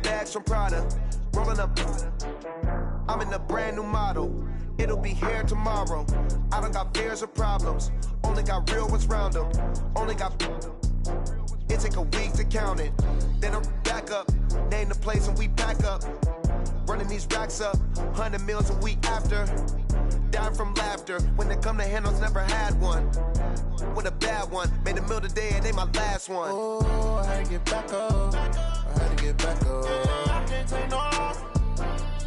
bags from Prada, rolling up. I'm in a brand new model. It'll be here tomorrow. I don't got fears or problems. Only got real ones round them. Only got. It take a week to count it. Then I'm back up. Name the place and we pack up. Running these racks up. 100 meals a week after. Down from laughter. When they come to handles, never had one. With a bad one. Made a meal today and they my last one. Oh, I had to get back up. I had to get back up. I can't take no off.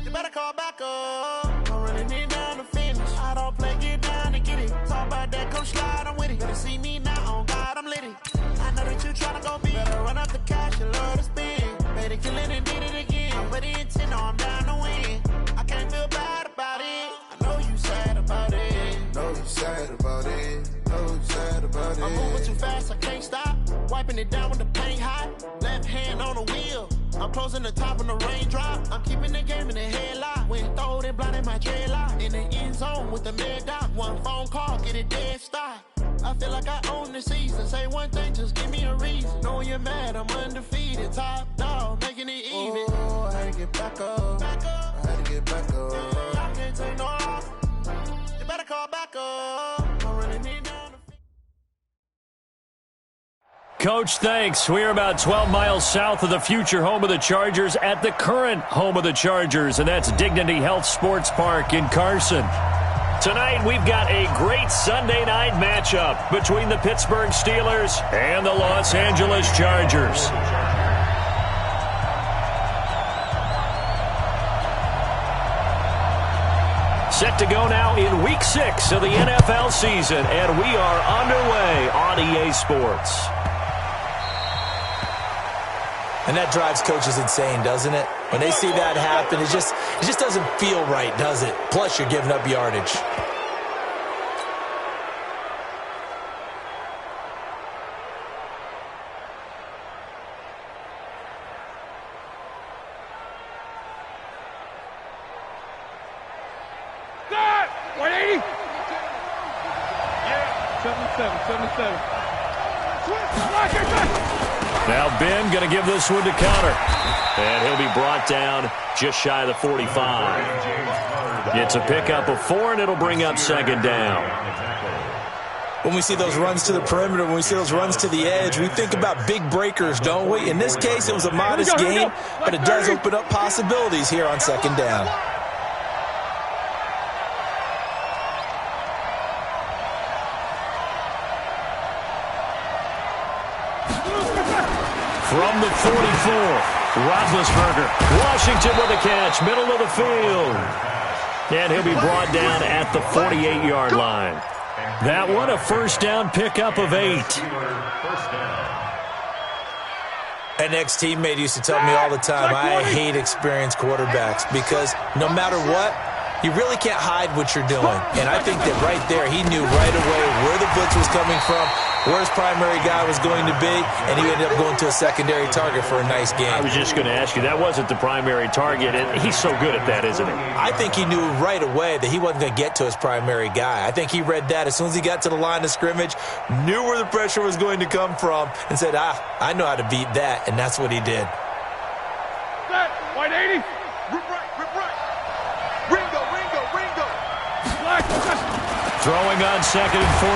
You better call back up. I'm running it down to finish. I don't play, get down and get it. Talk about that, come slide, I'm with it. Better see me now, on God, I'm lit it. I know that you tryna go big. Better run up the cash, you love to spend. Better kill it and did it again. But the intent, no, I'm down to win. I can't feel bad about it. I know you sad about it. Know you sad about it. Know you sad about it. I'm moving too fast, I can't stop. Wiping it down with the paint hot. Left hand on the wheel. I'm closing the top when the raindrop. I'm keeping the game in the headlock. When throwed and blinded my dreadlock. In the end zone with the mad dot. One phone call, get it dead stop. I feel like I own the season. Say one thing, just give me a reason. Knowing you're mad, I'm undefeated. Top dog, making it even. Oh, I had to get back up. I had to get back up. I can't take no off. You better call back up. I'm running it down. Coach, thanks. We're about 12 miles south of the future home of the Chargers at the current home of the Chargers, and that's Dignity Health Sports Park in Carson. Tonight, we've got a great Sunday night matchup between the Pittsburgh Steelers and the Los Angeles Chargers. Set to go now in Week 6 of the NFL season, and we are underway on EA Sports. And that drives coaches insane, doesn't it? When they see that happen, it just doesn't feel right, does it? Plus, you're giving up yardage. Start! 180! Yeah, 77. Now Ben going to give this one to Connor. And he'll be brought down just shy of the 45. It's a pickup of 4, and it'll bring up second down. When we see those runs to the perimeter, when we see those runs to the edge, we think about big breakers, don't we? In this case, it was a modest gain, but it does open up possibilities here on second down. From the 44, Roethlisberger. Washington with a catch, middle of the field. And he'll be brought down at the 48-yard line. That one, a first down pickup of 8. An ex-teammate used to tell me all the time, I hate experienced quarterbacks because no matter what, you really can't hide what you're doing. And I think that right there, he knew right away where the blitz was coming from, where his primary guy was going to be, and he ended up going to a secondary target for a nice game. I was just going to ask you, that wasn't the primary target, and he's so good at that, isn't he? I think he knew right away that he wasn't going to get to his primary guy. I think he read that as soon as he got to the line of scrimmage, knew where the pressure was going to come from, and said, I know how to beat that, and that's what he did. Set, 180. Rip right. Ringo. Throwing on second and 14.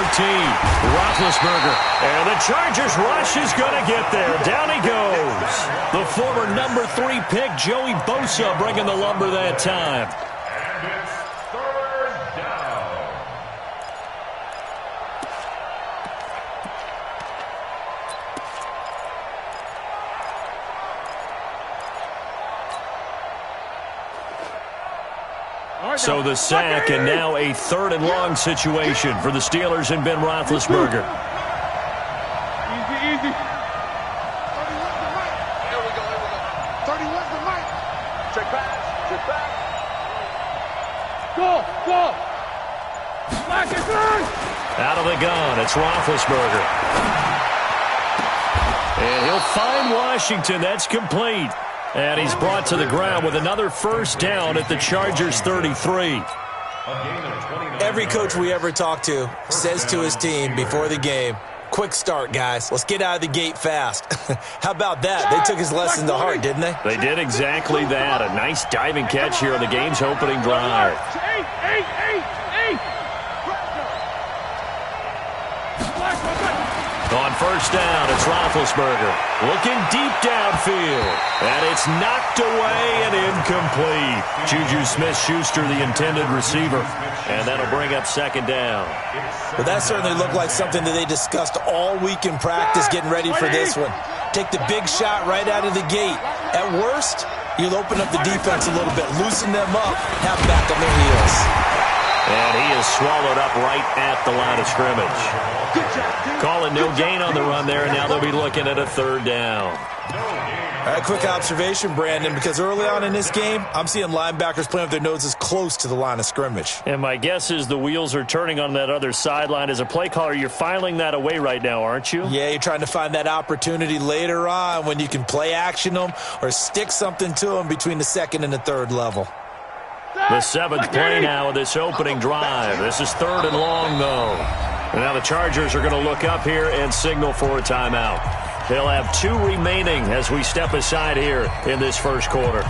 Roethlisberger. And the Chargers rush is going to get there. Down he goes. The former number 3 pick, Joey Bosa, bringing the lumber that time. And it's third down. So the sack, and now a 3rd and long situation for the Steelers and Ben Roethlisberger. Easy. 31's the mic. Check back. Go. Black is good. Out of the gun, it's Roethlisberger. And he'll find Washington. That's complete. And he's brought to the ground with another first down at the Chargers 33. Every coach we ever talk to says to his team before the game, Quick start, guys. Let's get out of the gate fast. How about that? They took his lesson to heart, didn't they? They did exactly that. A nice diving catch here on the game's opening drive. On first down, it's Roethlisberger. Looking deep downfield. And it's knocked away and incomplete. Juju Smith-Schuster, the intended receiver. And that'll bring up second down. Well, that certainly looked like something that they discussed all week in practice getting ready for this one. Take the big shot right out of the gate. At worst, you'll open up the defense a little bit, loosen them up, have them back on their heels. And he is swallowed up right at the line of scrimmage. Calling no gain on the run there, and now they'll be looking at a third down. All right, quick observation, Brandon, because early on in this game, I'm seeing linebackers playing with their noses close to the line of scrimmage. And my guess is the wheels are turning on that other sideline. As a play caller, you're filing that away right now, aren't you? Yeah, you're trying to find that opportunity later on when you can play action them or stick something to them between the second and the third level. The seventh play now of this opening drive. This is third and long, though. And now the Chargers are going to look up here and signal for a timeout. They'll have 2 remaining as we step aside here in this first quarter.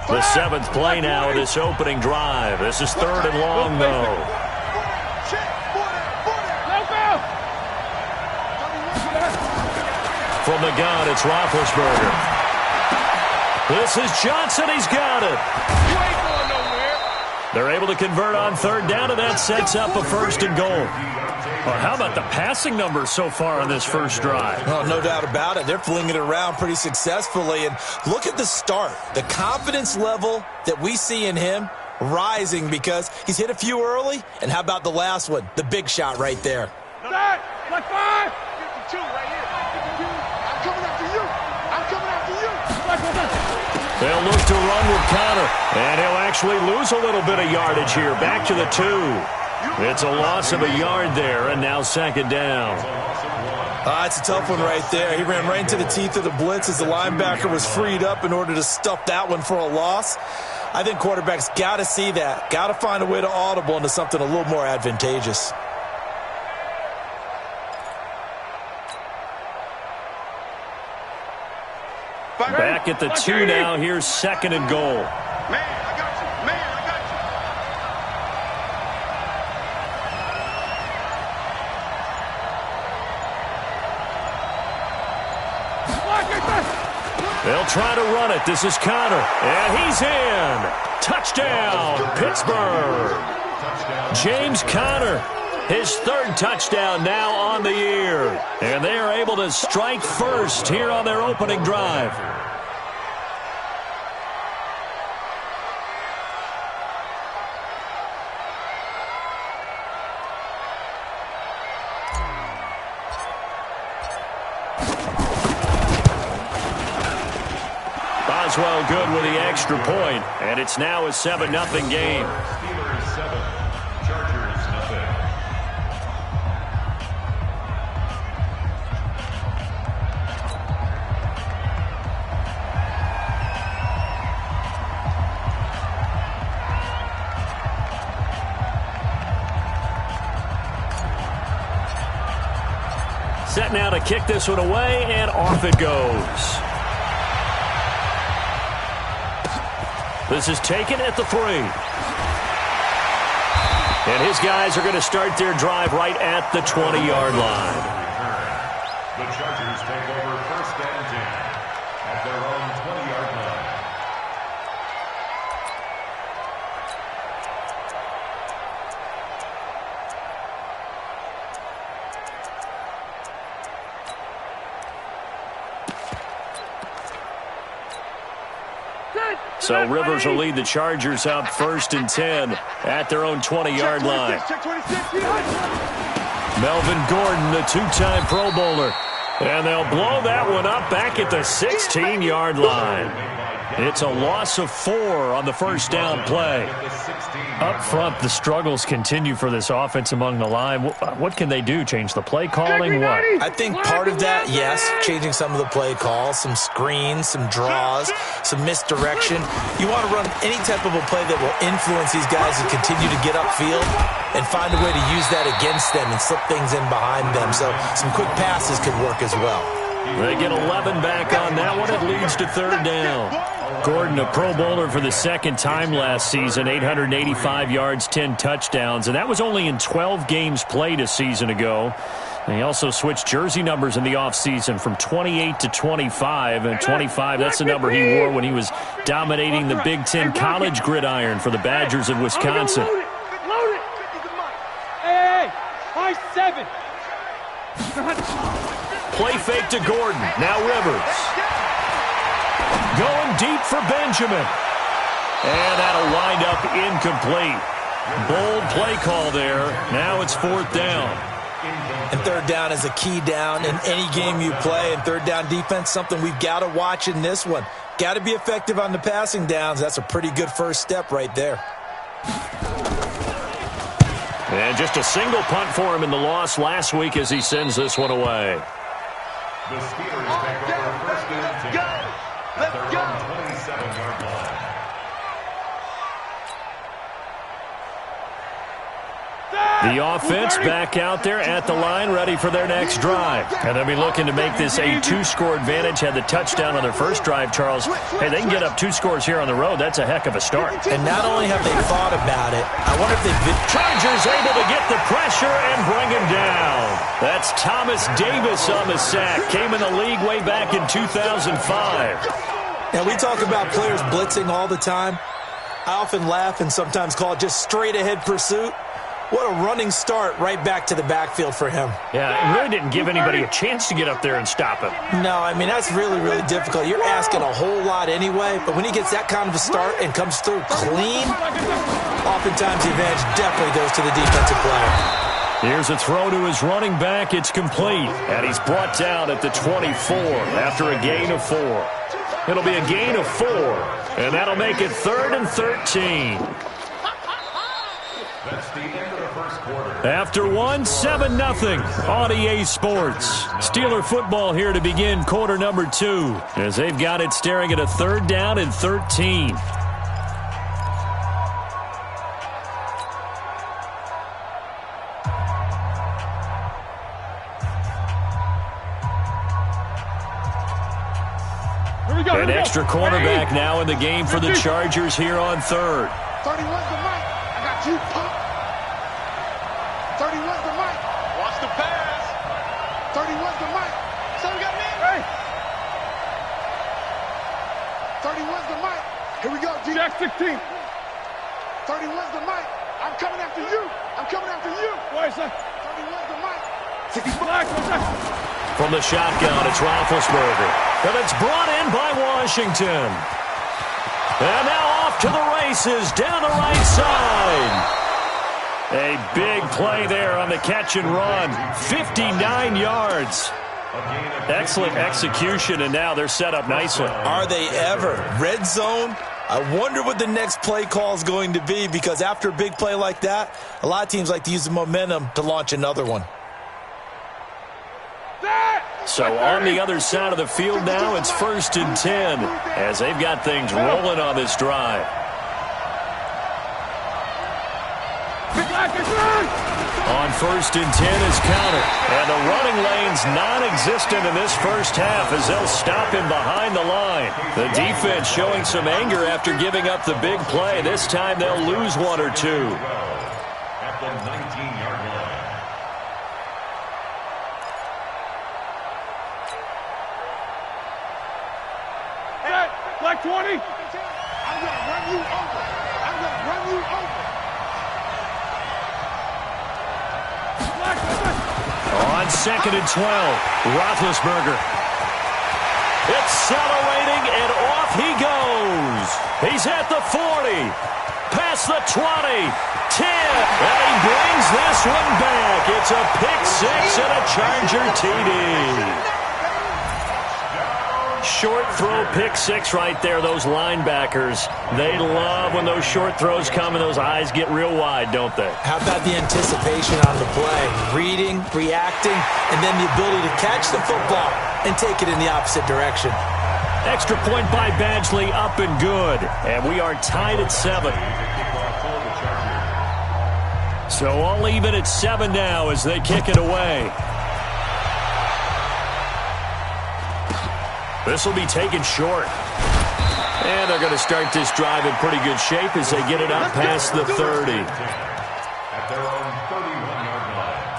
The seventh play now of this opening drive. This is third and long, though. From the gun, it's Roethlisberger. This is Johnson. He's got it. They're able to convert on third down, and that sets up a first and goal. Well, how about the passing numbers so far on this first drive? Well, no doubt about it. They're flinging it around pretty successfully. And look at the start. The confidence level that we see in him rising because he's hit a few early. And how about the last one? The big shot right there. Like 5. 52 right here. 52. I'm coming after you. I'm coming after you. They'll look to run with Connor. And he'll actually lose a little bit of yardage here. Back to the 2. It's a loss of a yard there, and now second down. It's a tough one right there. He ran right into the teeth of the blitz as the linebacker was freed up in order to stuff that one for a loss. I think quarterbacks got to see that. Got to find a way to audible into something a little more advantageous. Back at the 2 now. Here's second and goal. They'll try to run it. This is Connor. And he's in. Touchdown, Pittsburgh. James Conner, his third touchdown now on the year. And they are able to strike first here on their opening drive. Boswell good with the extra point, and it's now a 7-0 game. Steelers 7, Chargers 0. Set now to kick this one away, and off it goes. This is taken at the 3. And his guys are going to start their drive right at the 20-yard line. The Chargers take over first and 10 at their own 20-yard line. So Rivers will lead the Chargers up first and 10 at their own 20-yard line. Melvin Gordon, the 2-time Pro Bowler. And they'll blow that one up back at the 16-yard line. It's a loss of 4 on the first down play. Up front, the struggles continue for this offense among the line. What can they do? Change the play calling? What? I think part of that, yes, changing some of the play calls, some screens, some draws, some misdirection. You want to run any type of a play that will influence these guys to continue to get upfield and find a way to use that against them and slip things in behind them. So some quick passes could work as well. They get 11 back on that one. It leads to third down. Gordon, a Pro Bowler for the second time last season, 885 yards, 10 touchdowns, and that was only in 12 games played a season ago. And he also switched jersey numbers in the offseason from 28 to 25, and 25, that's the number he wore when he was dominating the Big Ten college gridiron for the Badgers of Wisconsin. Load it. Hey, 5-7. Play fake to Gordon. Now Rivers. Going deep for Benjamin. And that'll wind up incomplete. Bold play call there. Now it's fourth down. And third down is a key down in any game you play. And third down defense, something we've got to watch in this one. Got to be effective on the passing downs. That's a pretty good first step right there. And just a single punt for him in the loss last week as he sends this one away. The Steelers take over first and 10. Let's go. 27-yard line. The offense back out there at the line, ready for their next drive. And they'll be looking to make this a 2-score advantage. Had the touchdown on their first drive, Charles. Hey, they can get up 2 scores here on the road. That's a heck of a start. And not only have they thought about it, I wonder if they've been... Chargers able to get the pressure and bring him down. That's Thomas Davis on the sack. Came in the league way back in 2005. Now, we talk about players blitzing all the time. I often laugh and sometimes call it just straight-ahead pursuit. What a running start right back to the backfield for him. Yeah, it really didn't give anybody a chance to get up there and stop him. No, I mean, that's really, really difficult. You're asking a whole lot anyway, but when he gets that kind of a start and comes through clean, oftentimes the advantage definitely goes to the defensive player. Here's a throw to his running back. It's complete, and he's brought down at the 24 after a gain of 4. It'll be a gain of 4, and that'll make it 3rd and 13. That's the end of the first quarter. After 7-0 on EA Sports. Steeler football here to begin quarter number 2 as they've got it staring at a 3rd down and 13. An extra cornerback now in the game for the Chargers here on 3rd. 31's the mic. I got you, pop. 31's the mic. Watch the pass. 31's the mic. So we got me. Hey. 31's the mic. Here we go, G. Jack 16. 31's the mic. I'm coming after you. I'm coming after you. Why is that? 31's the mic. 60 black. From the shotgun, it's Roethlisberger. And it's brought in by Washington. And now off to the races down the right side. A big play there on the catch and run. 59 yards. Excellent execution, and now they're set up nicely. Are they ever? Red zone? I wonder what the next play call is going to be, because after a big play like that, a lot of teams like to use the momentum to launch another one. So on the other side of the field now, it's 1st and 10 as they've got things rolling on this drive. On 1st and 10 is counted. And the running lane's non-existent in this first half as they'll stop him behind the line. The defense showing some anger after giving up the big play. This time they'll lose 1 or 2. At the 19-yard line. Black 20. I'm going to run you over. I'm going to run you over. On 2nd and 12, Roethlisberger. Accelerating, and off he goes. He's at the 40. Past the 20. 10. And he brings this one back. It's a pick 6 and a Charger TD. Short throw, pick six right there. Those linebackers, they love when those short throws come and those eyes get real wide, don't they? How about the anticipation on the play? Reading, reacting, and then the ability to catch the football and take it in the opposite direction. Extra point by Badgley, up and good. And we are tied at 7. So all even at 7 now as they kick it away. This will be taken short. And they're going to start this drive in pretty good shape as they get it up past the 30. At their own 31-yard line.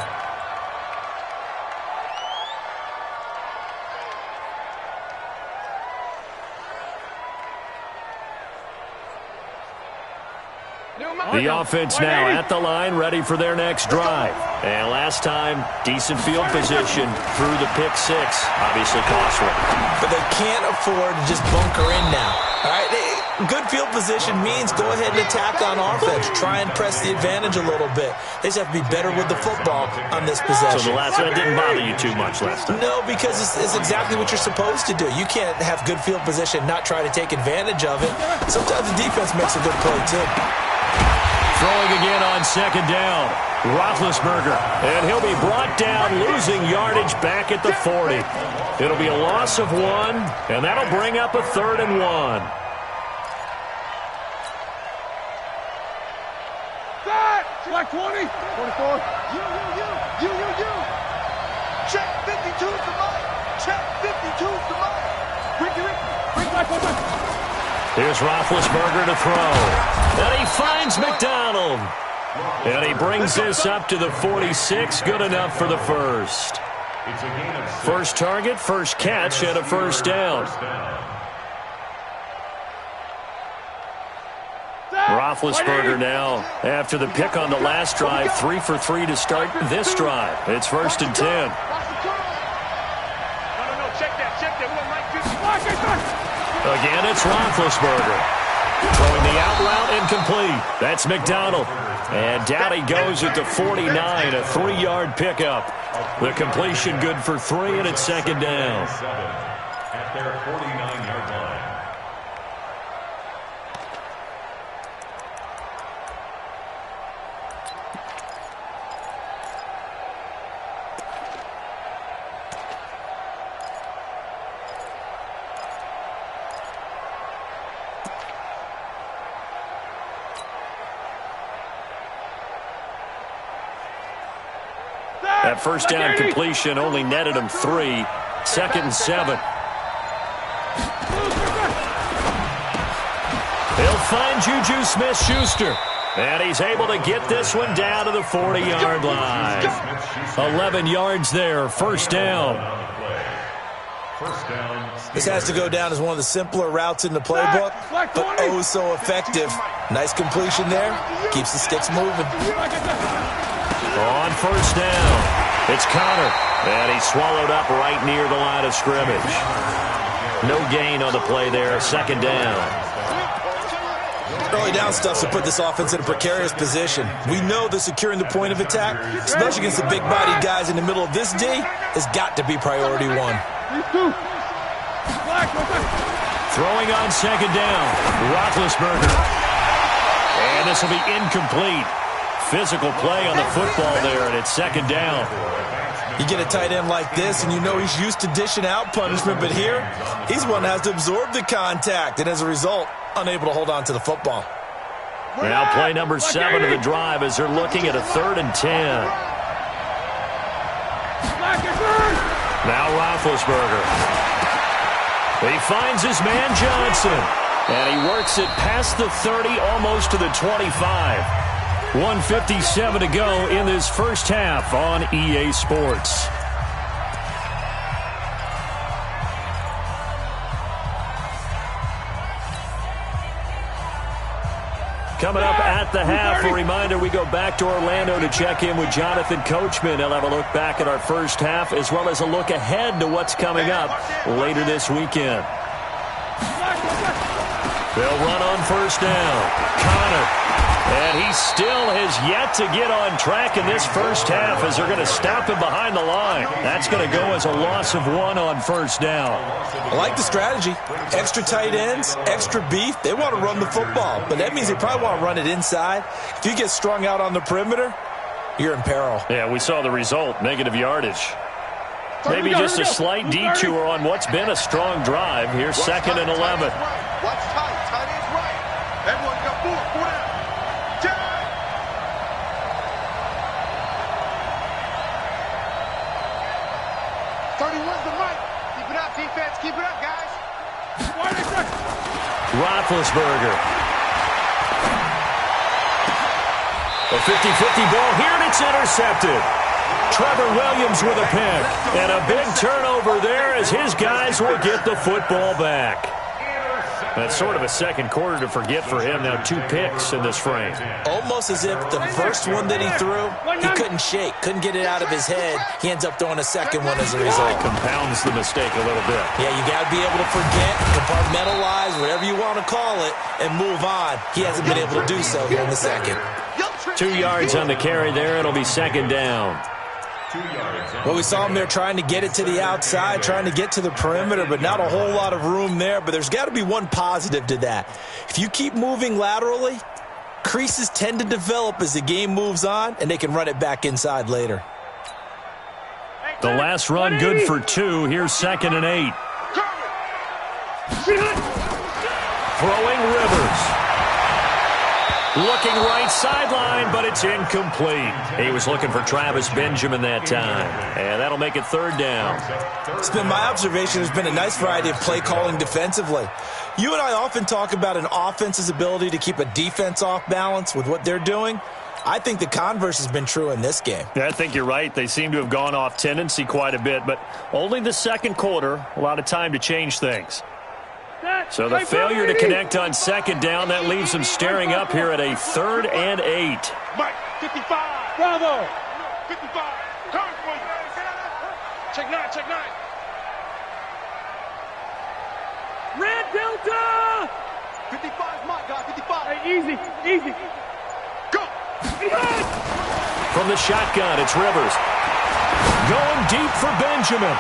The offense now at the line, ready for their next drive. And last time, decent field position through the pick six. Obviously costly. But they can't afford to just bunker in now. All right, good field position means go ahead and attack on offense. Try and press the advantage a little bit. They just have to be better with the football on this possession. So the last one didn't bother you too much last time? No, because it's exactly what you're supposed to do. You can't have good field position, not try to take advantage of it. Sometimes the defense makes a good play, too. Throwing again on second down. Roethlisberger. And he'll be brought down, losing yardage back at the 40. It'll be a loss of 1, and that'll bring up a 3rd and 1. Black 20. 44. You. Check 52's the mic. Check 52's the mic. Bring black 1. Here's Roethlisberger to throw. And he finds McDonald. And he brings this up to the 46. Good enough for the first. First target, first catch, and a first down. Roethlisberger now, after the pick on the last drive, 3 for 3 to start this drive. It's 1st and 10. No, check that. Again, it's Roethlisberger. Throwing the out route incomplete. That's McDonald. And down he goes at the 49, a 3-yard pickup. The completion good for 3, and it's 2nd down. At their 49-yard line. That first down completion only netted him 3. 2nd and 7. They'll find Juju Smith-Schuster. And he's able to get this one down to the 40-yard line. 11 yards there, first down. This has to go down as one of the simpler routes in the playbook, but oh so effective. Nice completion there. Keeps the sticks moving. On first down, it's Connor. And he's swallowed up right near the line of scrimmage. No gain on the play there, 2nd down. Early down stuff to put this offense in a precarious position. We know that securing the point of attack, especially against the big-bodied guys in the middle of this D, has got to be priority 1. Throwing on 2nd down, Roethlisberger. And this will be incomplete. Physical play on the football there, and it's 2nd down. You get a tight end like this, and you know he's used to dishing out punishment, but here, he's one that has to absorb the contact, and as a result, unable to hold on to the football. Now play number 7 of the drive as they're looking at a 3rd and 10. Now Roethlisberger. He finds his man Johnson, and he works it past the 30, almost to the 25. 1:57 to go in this first half on EA Sports. Coming up at the half, a reminder, we go back to Orlando to check in with Jonathan Coachman. He'll have a look back at our first half as well as a look ahead to what's coming up later this weekend. They'll run on first down. Connor. And he still has yet to get on track in this first half as they're going to stop him behind the line. That's going to go as a loss of 1 on first down. I like the strategy. Extra tight ends, extra beef. They want to run the football, but that means they probably want to run it inside. If you get strung out on the perimeter, you're in peril. Yeah, we saw the result, negative yardage. Maybe just a slight detour on what's been a strong drive. Here's second and 11. Watch tight. Tight end's right. Everyone got 4 down. 31's the mic. Keep it up, defense. Keep it up, guys. Roethlisberger. A 50-50 ball here, and it's intercepted. Trevor Williams with a pick. And a big turnover there as his guys will get the football back. That's sort of a second quarter to forget for him. Now 2 picks in this frame. Almost as if the first one that he threw, he couldn't shake, couldn't get it out of his head. He ends up throwing a second one as a result. Compounds the mistake a little bit. Yeah, you got to be able to forget, compartmentalize, whatever you want to call it, and move on. He hasn't been able to do so here in the second. 2 yards on the carry there. It'll be second down. Well, we saw him there trying to get it to the outside, trying to get to the perimeter, but not a whole lot of room there. But there's got to be one positive to that. If you keep moving laterally, creases tend to develop as the game moves on, and they can run it back inside later. The last run good for 2. Here's second and 8. Throwing Rivers. Looking right sideline, but it's incomplete. He was looking for Travis Benjamin that time. And that'll make it third down. It's been my observation there's been a nice variety of play calling defensively. You and I often talk about an offense's ability to keep a defense off balance with what they're doing. I think the converse has been true in this game. Yeah, I think you're right. They seem to have gone off tendency quite a bit, but only the second quarter, a lot of time to change things. So the failure to connect on second down, that leaves them staring up here at a 3rd and 8. Mike, 55. Bravo. 55. Turn for you. Check 9, check 9. Red Delta. 55's Mike, guys. 55. Hey, easy. Go. From the shotgun, it's Rivers. Going deep for Benjamin.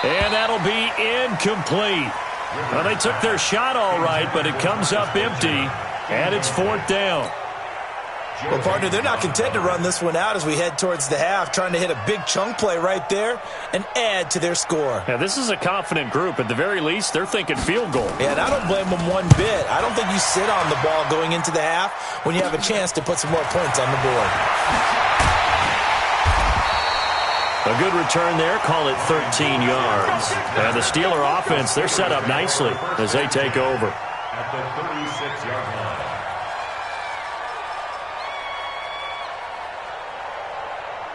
And that'll be incomplete. Well, they took their shot all right, but it comes up empty, and it's 4th down. Well, partner, they're not content to run this one out as we head towards the half, trying to hit a big chunk play right there and add to their score. Yeah, this is a confident group. At the very least, they're thinking field goal. Yeah, and I don't blame them one bit. I don't think you sit on the ball going into the half when you have a chance to put some more points on the board. A good return there, call it 13 yards. And the Steeler offense, they're set up nicely as they take over. At the 36-yard line.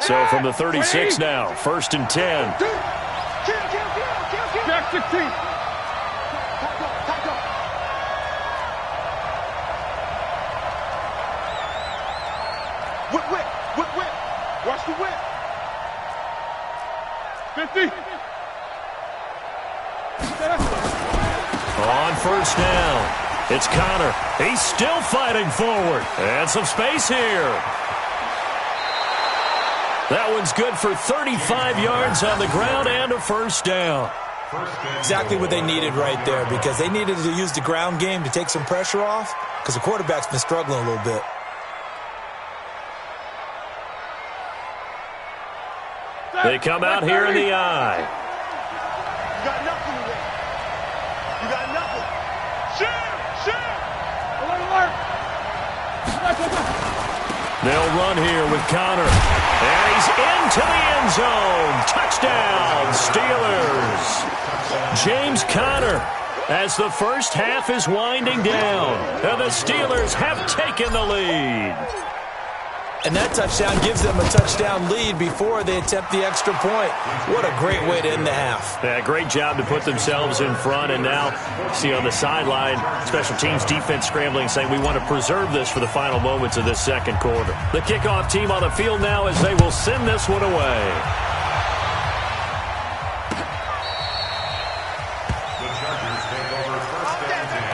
So from the 36 now, 1st and 10. Jack 16. Whip. Watch the whip. 50. On first down, it's Connor. He's still fighting forward. And some space here. That one's good for 35 yards on the ground and a first down. Exactly what they needed right there, because they needed to use the ground game to take some pressure off, because the quarterback's been struggling a little bit. They come out here in the eye. You got nothing today. You got nothing. Share. Alert. They'll run here with Connor. And he's into the end zone. Touchdown, Steelers. James Conner, as the first half is winding down. And the Steelers have taken the lead. And that touchdown gives them a touchdown lead before they attempt the extra point. What a great way to end the half. Yeah, great job to put themselves in front. And now, see on the sideline, special teams defense scrambling, saying we want to preserve this for the final moments of this second quarter. The kickoff team on the field now as they will send this one away. The Chargers take over 1st and 10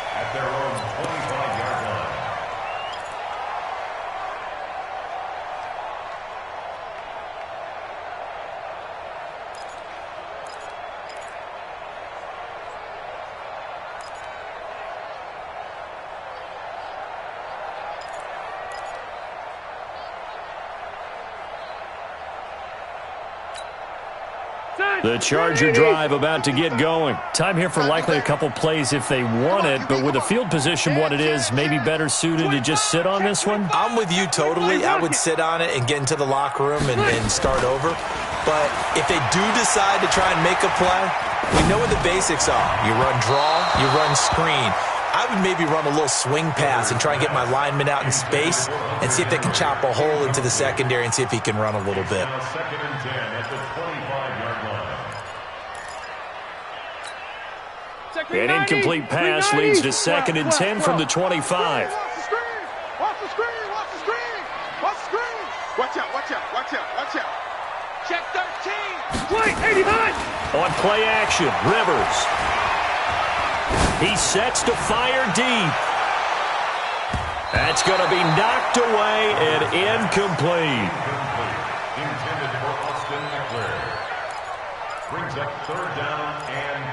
at their own 25-yard line. The Charger drive about to get going. Time here for likely a couple plays if they want it, but with the field position what it is, maybe better suited to just sit on this one? I'm with you totally. I would sit on it and get into the locker room and start over. But if they do decide to try and make a play, we know what the basics are. You run draw, you run screen. I would maybe run a little swing pass and try and get my lineman out in space and see if they can chop a hole into the secondary and see if he can run a little bit. Second and 10 at the 25-yard line. An incomplete pass leads to 2nd and 10 from the 25. Watch the screen! Watch the screen! Watch the screen! Watch the screen! Watch out! Watch out! Watch out! Watch out! Check 13! Play 89! On play action, Rivers. He sets to fire deep. That's going to be knocked away and incomplete. Intended for Austin Eckler. Brings up 3rd down and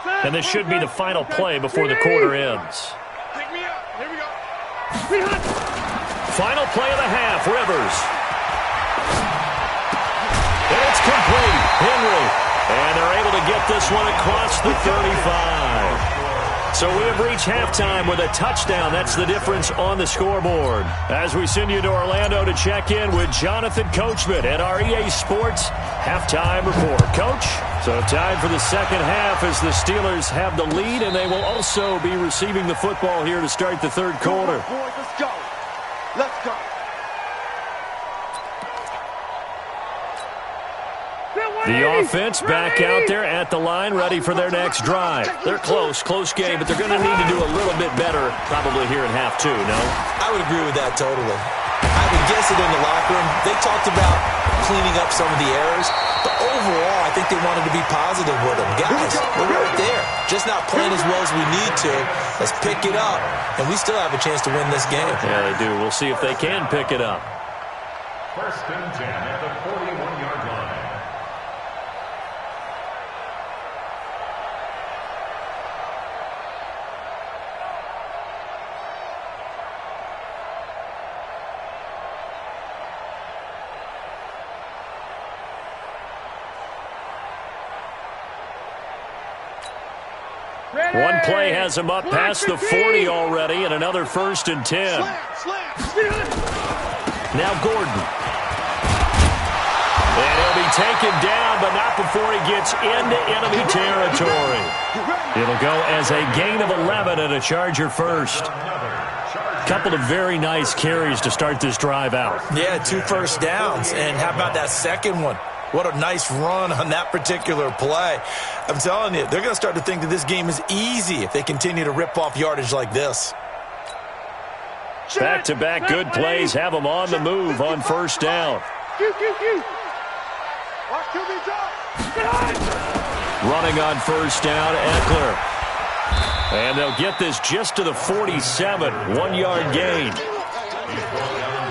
10. And this should be the final play before the quarter ends. Pick me up! Here we go! Final play of the half, Rivers. And it's complete. Henry. And they're able to get this one across the 35. So we have reached halftime with a touchdown. That's the difference on the scoreboard. As we send you to Orlando to check in with Jonathan Coachman at our EA Sports halftime report. Coach, so time for the second half as the Steelers have the lead, and they will also be receiving the football here to start the 3rd quarter. Boys, let's go. Let's go. The offense back out there at the line, ready for their next drive. They're close game, but they're going to need to do a little bit better probably here in half 2, no? I would agree with that totally. I would guess it in the locker room. They talked about cleaning up some of the errors, but overall, I think they wanted to be positive with them. Guys, we're right there. Just not playing as well as we need to. Let's pick it up, and we still have a chance to win this game. Yeah, they do. We'll see if they can pick it up. 1st and 10 at the 41-yard line. One play has him up past the 40 already, and another 1st and 10. Now Gordon. And he'll be taken down, but not before he gets into enemy territory. It'll go as a gain of 11 and a Charger first. Couple of very nice carries to start this drive out. Yeah, 2 first downs. And how about that second one? What a nice run on that particular play. I'm telling you, they're going to start to think that this game is easy if they continue to rip off yardage like this. Back-to-back good plays have them on the move on 1st down. Running on 1st down, Eckler. And they'll get this just to the 47, 1-yard gain.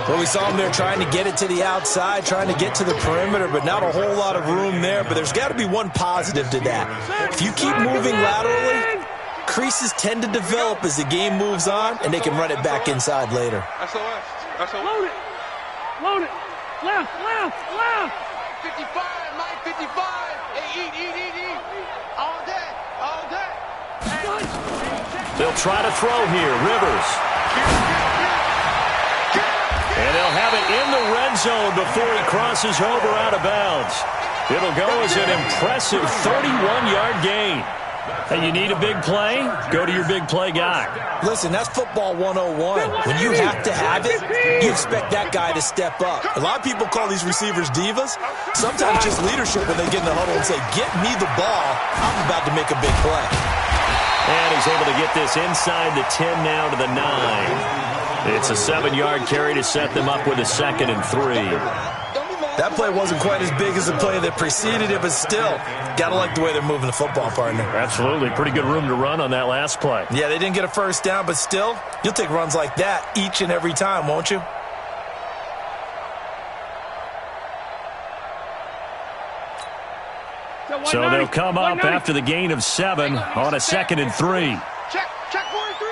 Well, we saw him there trying to get it to the outside, trying to get to the perimeter, but not a whole lot of room there. But there's got to be one positive to that. If you keep moving laterally, creases tend to develop as the game moves on, and they can run it back inside later. Load it. Load it. Left. 55, Mike, 55. Hey, eat. All day. They'll try to throw here. Rivers. And they'll have it in the red zone before he crosses over out of bounds. It'll go as an impressive 31-yard gain. Hey, you need a big play? Go to your big play guy. Listen, that's football 101. When you have to have it, you expect that guy to step up. A lot of people call these receivers divas. Sometimes just leadership when they get in the huddle and say, get me the ball. I'm about to make a big play. And he's able to get this inside the 10 now to the 9. It's a 7-yard carry to set them up with a 2nd and 3. That play wasn't quite as big as the play that preceded it, but still, got to like the way they're moving the football, partner. Absolutely. Pretty good room to run on that last play. Yeah, they didn't get a 1st down, but still, you'll take runs like that each and every time, won't you? So they'll come up after the gain of 7 on a 2nd and 3. Check 43.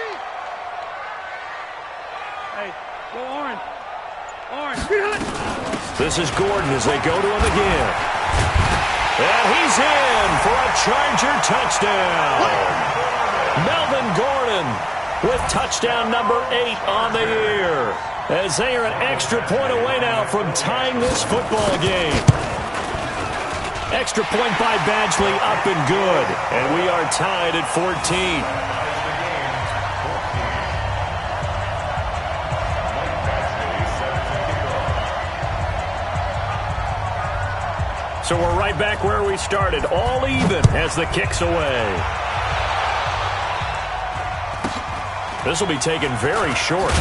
Hey, go orange. This is Gordon as they go to him again. And he's in for a Charger touchdown. Melvin Gordon with touchdown number 8 on the year, as they are an extra point away now from tying this football game. Extra point by Badgley, up and good. And we are tied at 14. So we're right back where we started, all even as the kick's away. This will be taken very short.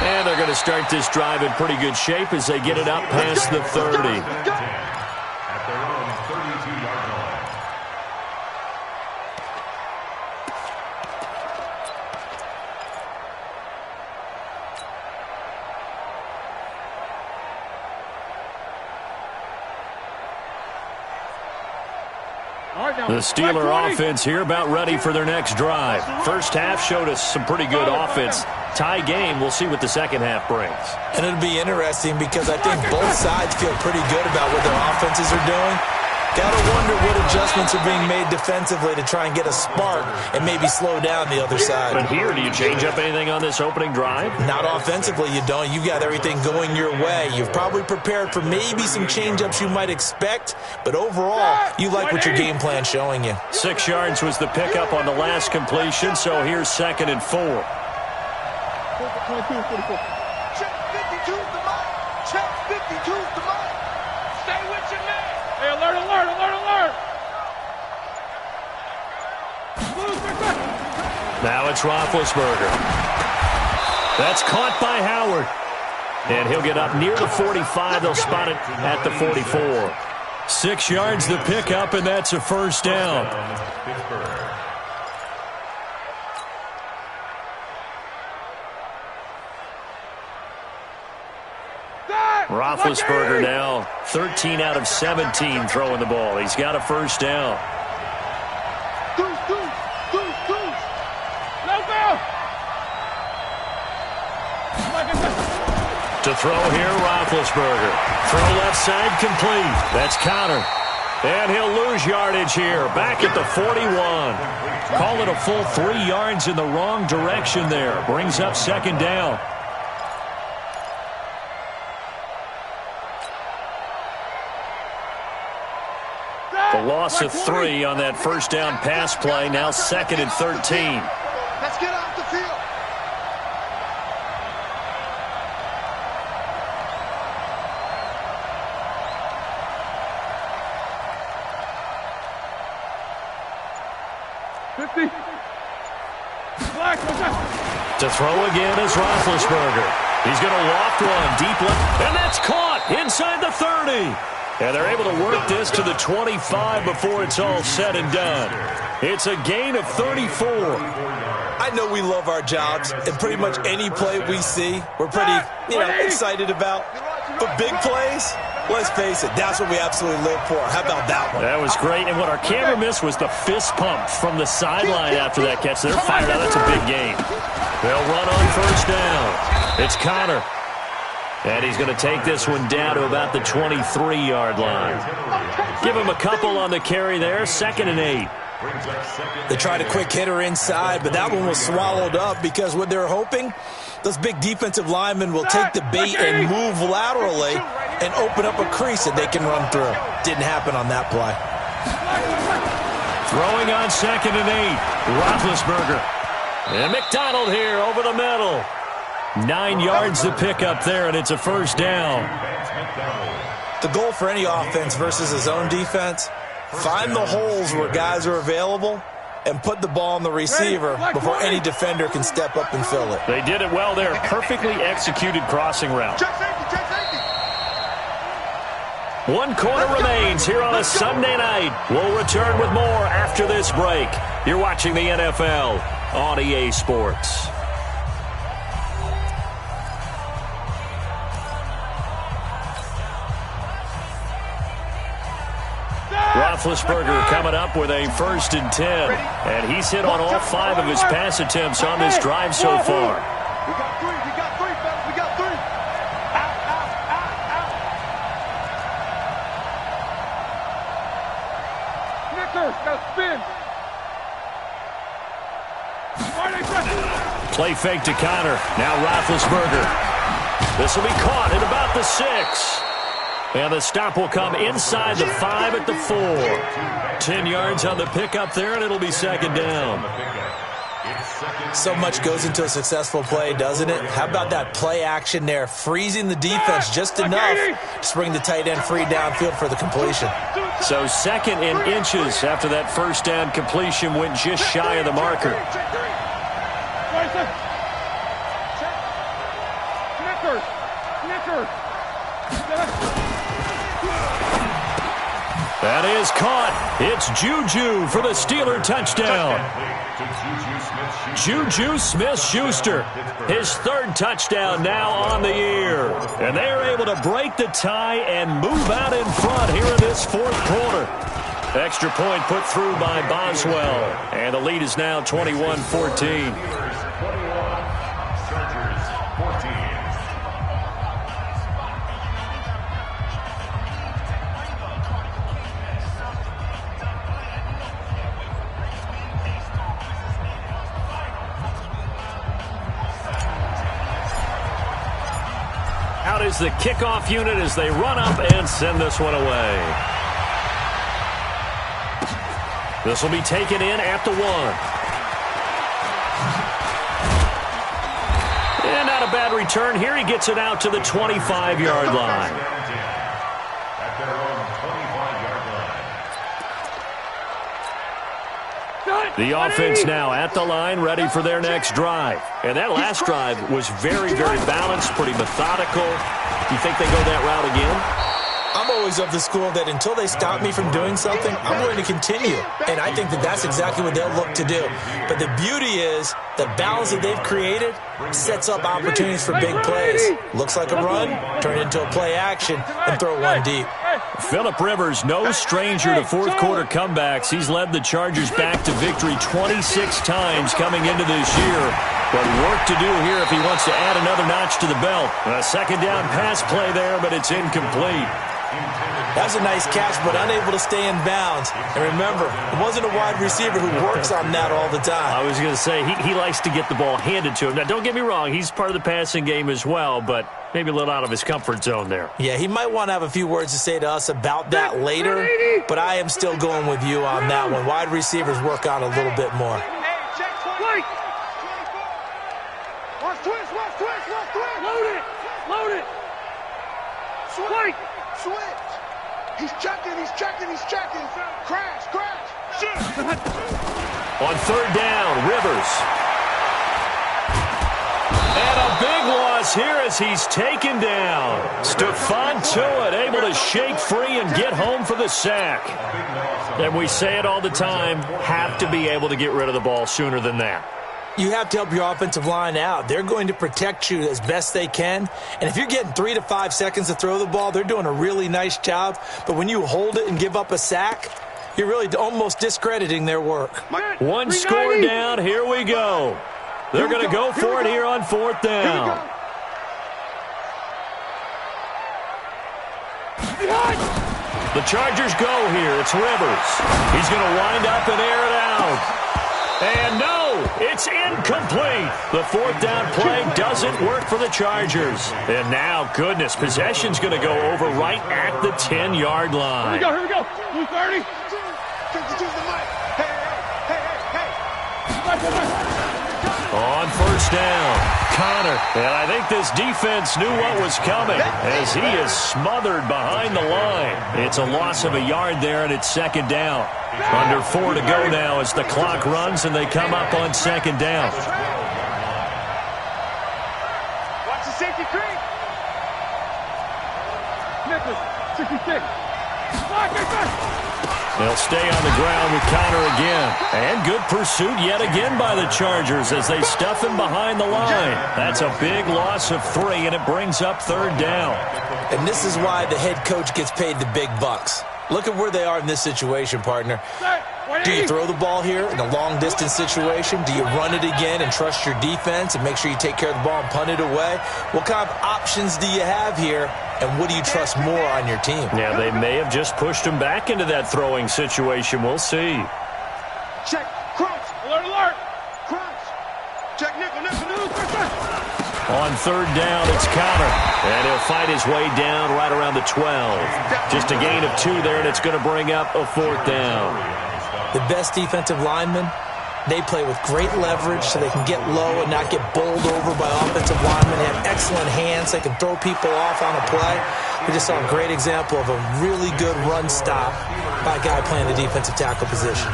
And they're going to start this drive in pretty good shape as they get it up past the 30. At their own 32-yard line. The Steeler offense here about ready for their next drive. First half showed us some pretty good offense. Tie game, we'll see what the second half brings. And it'll be interesting because I think both sides feel pretty good about what their offenses are doing. Got to wonder what adjustments are being made defensively to try and get a spark and maybe slow down the other side. But here, do you change up anything on this opening drive? Not offensively, you don't. You've got everything going your way. You've probably prepared for maybe some change-ups you might expect, but overall, you like what your game plan's showing you. 6 yards was the pickup on the last completion, so here's 2nd and 4. 22, 44. Check 52's the mark. Check 52's the mark. Stay with your man. Hey, alert, alert, alert, alert. Now it's Roethlisberger. That's caught by Howard. And he'll get up near the 45. They'll spot it at the 44. 6 yards the pickup, and that's a first down. Roethlisberger now 13 out of 17 throwing the ball. He's got a first down. To throw here, Roethlisberger. Throw left side complete. That's Connor. And he'll lose yardage here. Back at the 41. Call it a full 3 yards in the wrong direction there. Brings up 2nd down. The loss of 3 on that first down pass play. Now 2nd and 13. Let's get off the field. To throw again is Roethlisberger. He's going to loft one deep left, and that's caught inside the 30. And they're able to work this to the 25 before it's all said and done. It's a gain of 34. I know we love our jobs, and pretty much any play we see, we're pretty, excited about. But big plays, let's face it, that's what we absolutely live for. How about that one? That was great, and what our camera missed was the fist pump from the sideline after that catch. They're fired out. That's a big game. They'll run on first down. It's Connor. And he's going to take this one down to about the 23-yard line. Give him a couple on the carry there. 2nd and 8. They tried a quick hitter inside, but that one was swallowed up because what they're hoping, those big defensive linemen will take the bait and move laterally and open up a crease that they can run through. Didn't happen on that play. Throwing on 2nd and 8. Roethlisberger. And McDonald here over the middle. 9 yards to pick up there, and it's a first down. The goal for any offense versus his own defense, find the holes where guys are available and put the ball on the receiver before any defender can step up and fill it. They did it well there. Perfectly executed crossing route. 1 quarter remains here on a Sunday night. We'll return with more after this break. You're watching the NFL on EA Sports. Roethlisberger coming up with a 1st and 10. And he's hit on all 5 of his pass attempts on this drive so far. We got 3, fellas. We got 3. Out. Play fake to Connor. Now Roethlisberger. This will be caught at about the 6. And the stop will come inside the 5 at the 4. 10 yards on the pickup there, and it'll be second down. So much goes into a successful play, doesn't it? How about that play action there, freezing the defense just enough to bring the tight end free downfield for the completion. So second in inches after that first down completion went just shy of the marker. That is caught. It's Juju for the Steeler touchdown. Juju Smith-Schuster, his third touchdown now on the year. And they are able to break the tie and move out in front here in this fourth quarter. Extra point put through by Boswell. And the lead is now 21-14. Out is the kickoff unit as they run up and send this one away. This will be taken in at the 1. And not a bad return here. He gets it out to the 25-yard line. At their own 25-yard line. The offense now at the line, ready for their next drive. And that last drive was very, very balanced, pretty methodical. Do you think they go that route again? I'm always of the school that until they stop me from doing something, I'm going to continue. And I think that that's exactly what they'll look to do. But the beauty is the balance that they've created sets up opportunities for big plays. Looks like a run, turn it into a play action, and throw one deep. Phillip Rivers, no stranger to fourth quarter comebacks. He's led the Chargers back to victory 26 times coming into this year. But work to do here if he wants to add another notch to the belt. A second down pass play there, but it's incomplete. That's a nice catch, but unable to stay in bounds. And remember, it wasn't a wide receiver who works on that all the time. I was going to say, he likes to get the ball handed to him. Now, don't get me wrong, he's part of the passing game as well, but maybe a little out of his comfort zone there. Yeah, he might want to have a few words to say to us about that later, but I am still going with you on that one. Wide receivers work on a little bit more. Load it. Switch. He's checking. Crash. On third down, Rivers. And a big loss here as he's taken down. Stephon Tuitt able to shake free and get home for the sack. And we say it all the time, have to be able to get rid of the ball sooner than that. You have to help your offensive line out. They're going to protect you as best they can. And if you're getting 3 to 5 seconds to throw the ball, they're doing a really nice job. But when you hold it and give up a sack, you're really almost discrediting their work. One score down. Here we go. They're going to go for it here on fourth down. The Chargers go here. It's Rivers. He's going to wind up and air it out. And no, it's incomplete. The fourth down play doesn't work for the Chargers. And now, goodness, possession's going to go over right at the 10-yard line. Here we go. Blue 30. On first down, Connor. And I think this defense knew what was coming as he is smothered behind the line. It's a loss of a yard there, and it's second down. Under 4 to go now as the clock runs and they come up on second down. Watch the safety creep. Nicholas, 66. They'll stay on the ground with Connor again. And good pursuit yet again by the Chargers as they stuff him behind the line. That's a big loss of 3, and it brings up third down. And this is why the head coach gets paid the big bucks. Look at where they are in this situation, partner. Do you throw the ball here in a long-distance situation? Do you run it again and trust your defense and make sure you take care of the ball and punt it away? What kind of options do you have here, and what do you trust more on your team? Yeah, they may have just pushed him back into that throwing situation. We'll see. Check. Crunch. Alert. Crunch. Check nickel. On third down, it's Counter. And he'll fight his way down right around the 12. Just a gain of 2 there, and it's going to bring up a 4th down. The best defensive linemen, they play with great leverage so they can get low and not get bowled over by offensive linemen. They have excellent hands. They can throw people off on a play. We just saw a great example of a really good run stop by a guy playing the defensive tackle position.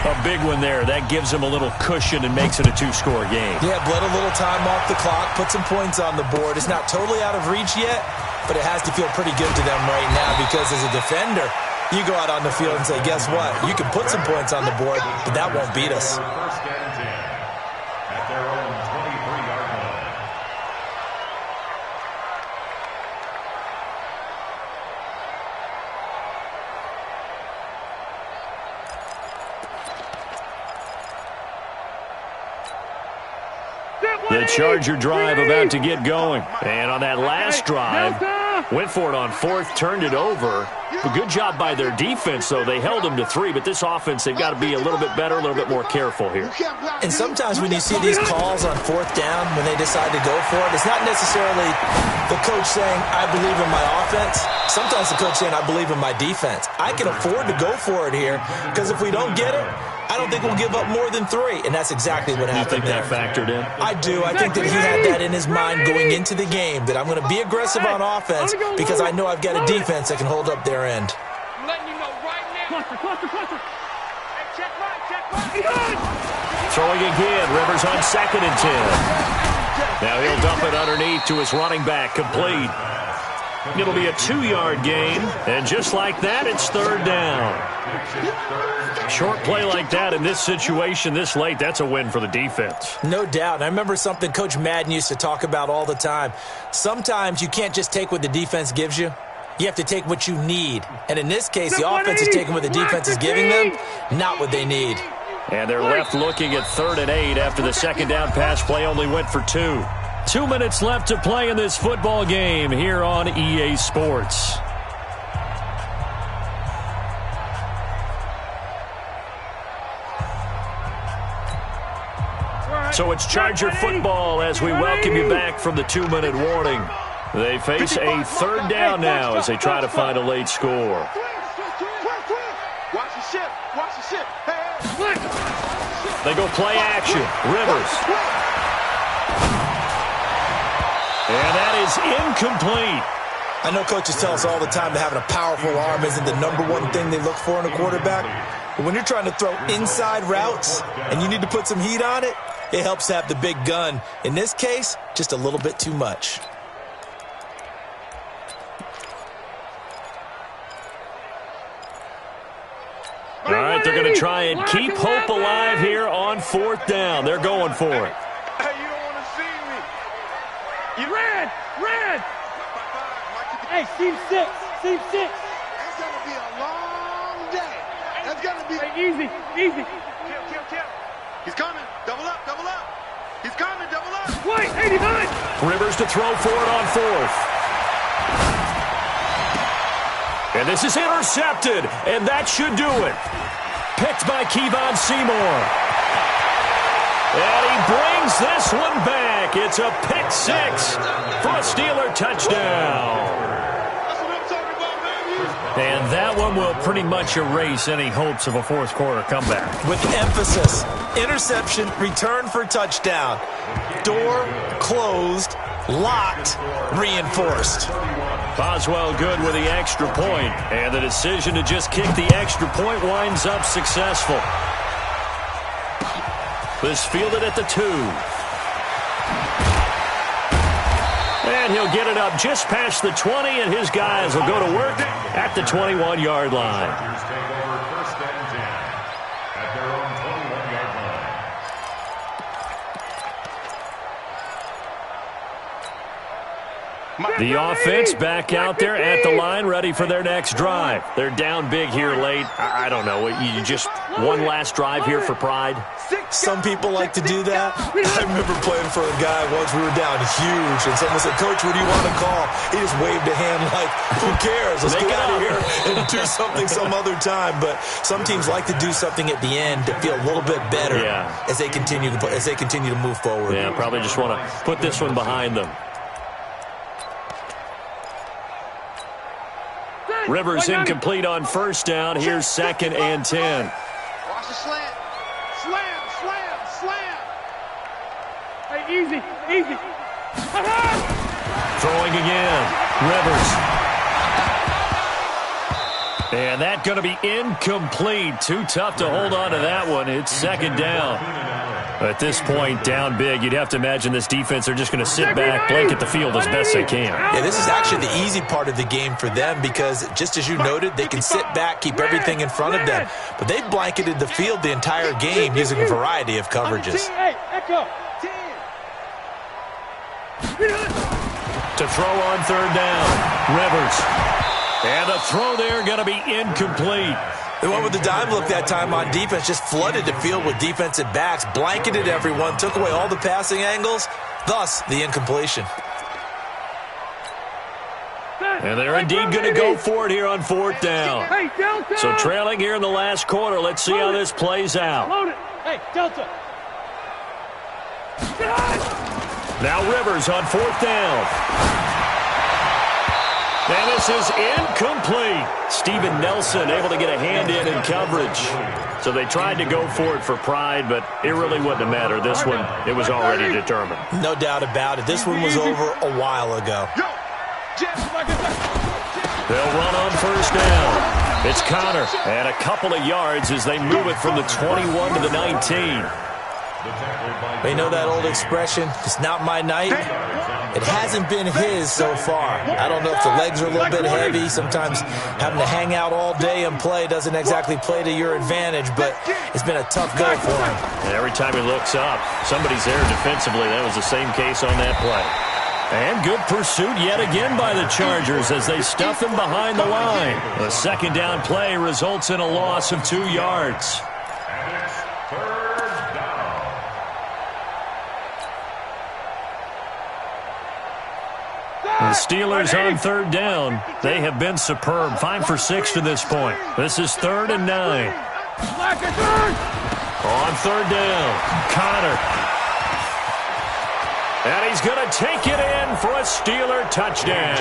A big one there. That gives him a little cushion and makes it a 2-score game. Yeah, bled a little time off the clock, put some points on the board. It's not totally out of reach yet, but it has to feel pretty good to them right now because as a defender, you go out on the field and say, guess what? You can put some points on the board, but that won't beat us. First and 10 at their own 23-yard line. The Charger drive about to get going. And on that last drive, went for it on 4th, turned it over. A good job by their defense, though. They held them to 3, but this offense, they've got to be a little bit better, a little bit more careful here. And sometimes when you see these calls on 4th down, when they decide to go for it, it's not necessarily the coach saying, I believe in my offense. Sometimes the coach saying, I believe in my defense. I can afford to go for it here because if we don't get it, I don't think we'll give up more than 3, and that's exactly what happened there. You think that factored in? I do. I think that he had that in his mind going into the game, that I'm going to be aggressive on offense because I know I've got a defense that can hold up their end. I'm letting you know right now. Cluster. Hey, check right. Throwing again. Rivers on 2nd and 10. Now he'll dump it underneath to his running back. Complete. It'll be a 2-yard gain, and just like that, it's 3rd down. Short play like that in this situation this late, that's a win for the defense. No doubt. And I remember something Coach Madden used to talk about all the time. Sometimes you can't just take what the defense gives you. You have to take what you need. And in this case, the offense is taking what the defense is giving them, not what they need. And they're left looking at 3rd and 8 after the 2nd down pass play only went for 2. 2 minutes left to play in this football game here on EA Sports. So it's Charger football as we welcome you back from the 2-minute warning. They face a 3rd down now as they try to find a late score. Watch the ship. Watch the ship. They go play action. Rivers. And that is incomplete. I know coaches tell us all the time that having a powerful arm isn't the #1 thing they look for in a quarterback. But when you're trying to throw inside routes and you need to put some heat on it, it helps to have the big gun. In this case, just a little bit too much. All right, they're going to try and keep hope alive here on 4th down. They're going for it. Hey, you don't want to see me. Red! Hey, seam 6. It's going to be a long day. It's going to be... Hey, easy. Kill. He's coming. Double up. He's coming. Double up. White, 89. Rivers to throw for it on 4th. And this is intercepted, and that should do it. Picked by Kevon Seymour. And he brings this one back. It's a pick 6 for a Steeler touchdown. That's what I'm talking about, baby. And that one will pretty much erase any hopes of a 4th quarter comeback. With emphasis, interception, return for touchdown. Door closed, locked, reinforced. Boswell good with the extra point, and the decision to just kick the extra point winds up successful. This fielded at the 2. And he'll get it up just past the 20, and his guys will go to work at the 21-yard line. Chargers take over 1st and 10 at their own 21-yard line. The offense back out there at the line, ready for their next drive. They're down big here late. I don't know. You just one last drive here for pride? Some people like to do that. I remember playing for a guy once. We were down huge, and someone said, "Coach, what do you want to call?" He just waved a hand like, "Who cares? Let's get out of here and do something some other time." But some teams like to do something at the end to feel a little bit better as they continue to move forward. Yeah, probably just want to put this one behind them. Rivers incomplete on first down. Here's 2nd and 10. Watch the slant. Slam, slam, slam. Hey, easy, easy. Throwing again. Rivers. And that's going to be incomplete. Too tough to hold on to that one. It's 2nd down. At this point, down big, you'd have to imagine this defense are just going to sit back, blanket the field as best they can. Yeah, this is actually the easy part of the game for them because, just as you noted, they can sit back, keep everything in front of them. But they've blanketed the field the entire game using a variety of coverages. To throw on 3rd down, Rivers. And the throw there going to be incomplete. They went with the dime look that time on defense, just flooded the field with defensive backs, blanketed everyone, took away all the passing angles, thus the incompletion. And they're indeed going to go for it here on 4th down. So trailing here in the last quarter. Let's see how this plays out. Hey, Delta. Now Rivers on 4th down. And this is incomplete. Steven Nelson able to get a hand in coverage. So they tried to go for it for pride, but it really wouldn't have mattered. This one, it was already determined. No doubt about it. This one was over a while ago. They'll run on 1st down. It's Connor. And a couple of yards as they move it from the 21 to the 19. You know that old expression, it's not my night? It hasn't been his so far. I don't know if the legs are a little bit heavy. Sometimes having to hang out all day and play doesn't exactly play to your advantage, but it's been a tough go for him. And every time he looks up, somebody's there defensively. That was the same case on that play. And good pursuit yet again by the Chargers as they stuff him behind the line. The 2nd down play results in a loss of 2 yards. The Steelers on 3rd down. They have been superb. 5 for 6 to this point. This is 3rd and 9. On 3rd down, Connor. And he's going to take it in for a Steeler touchdown.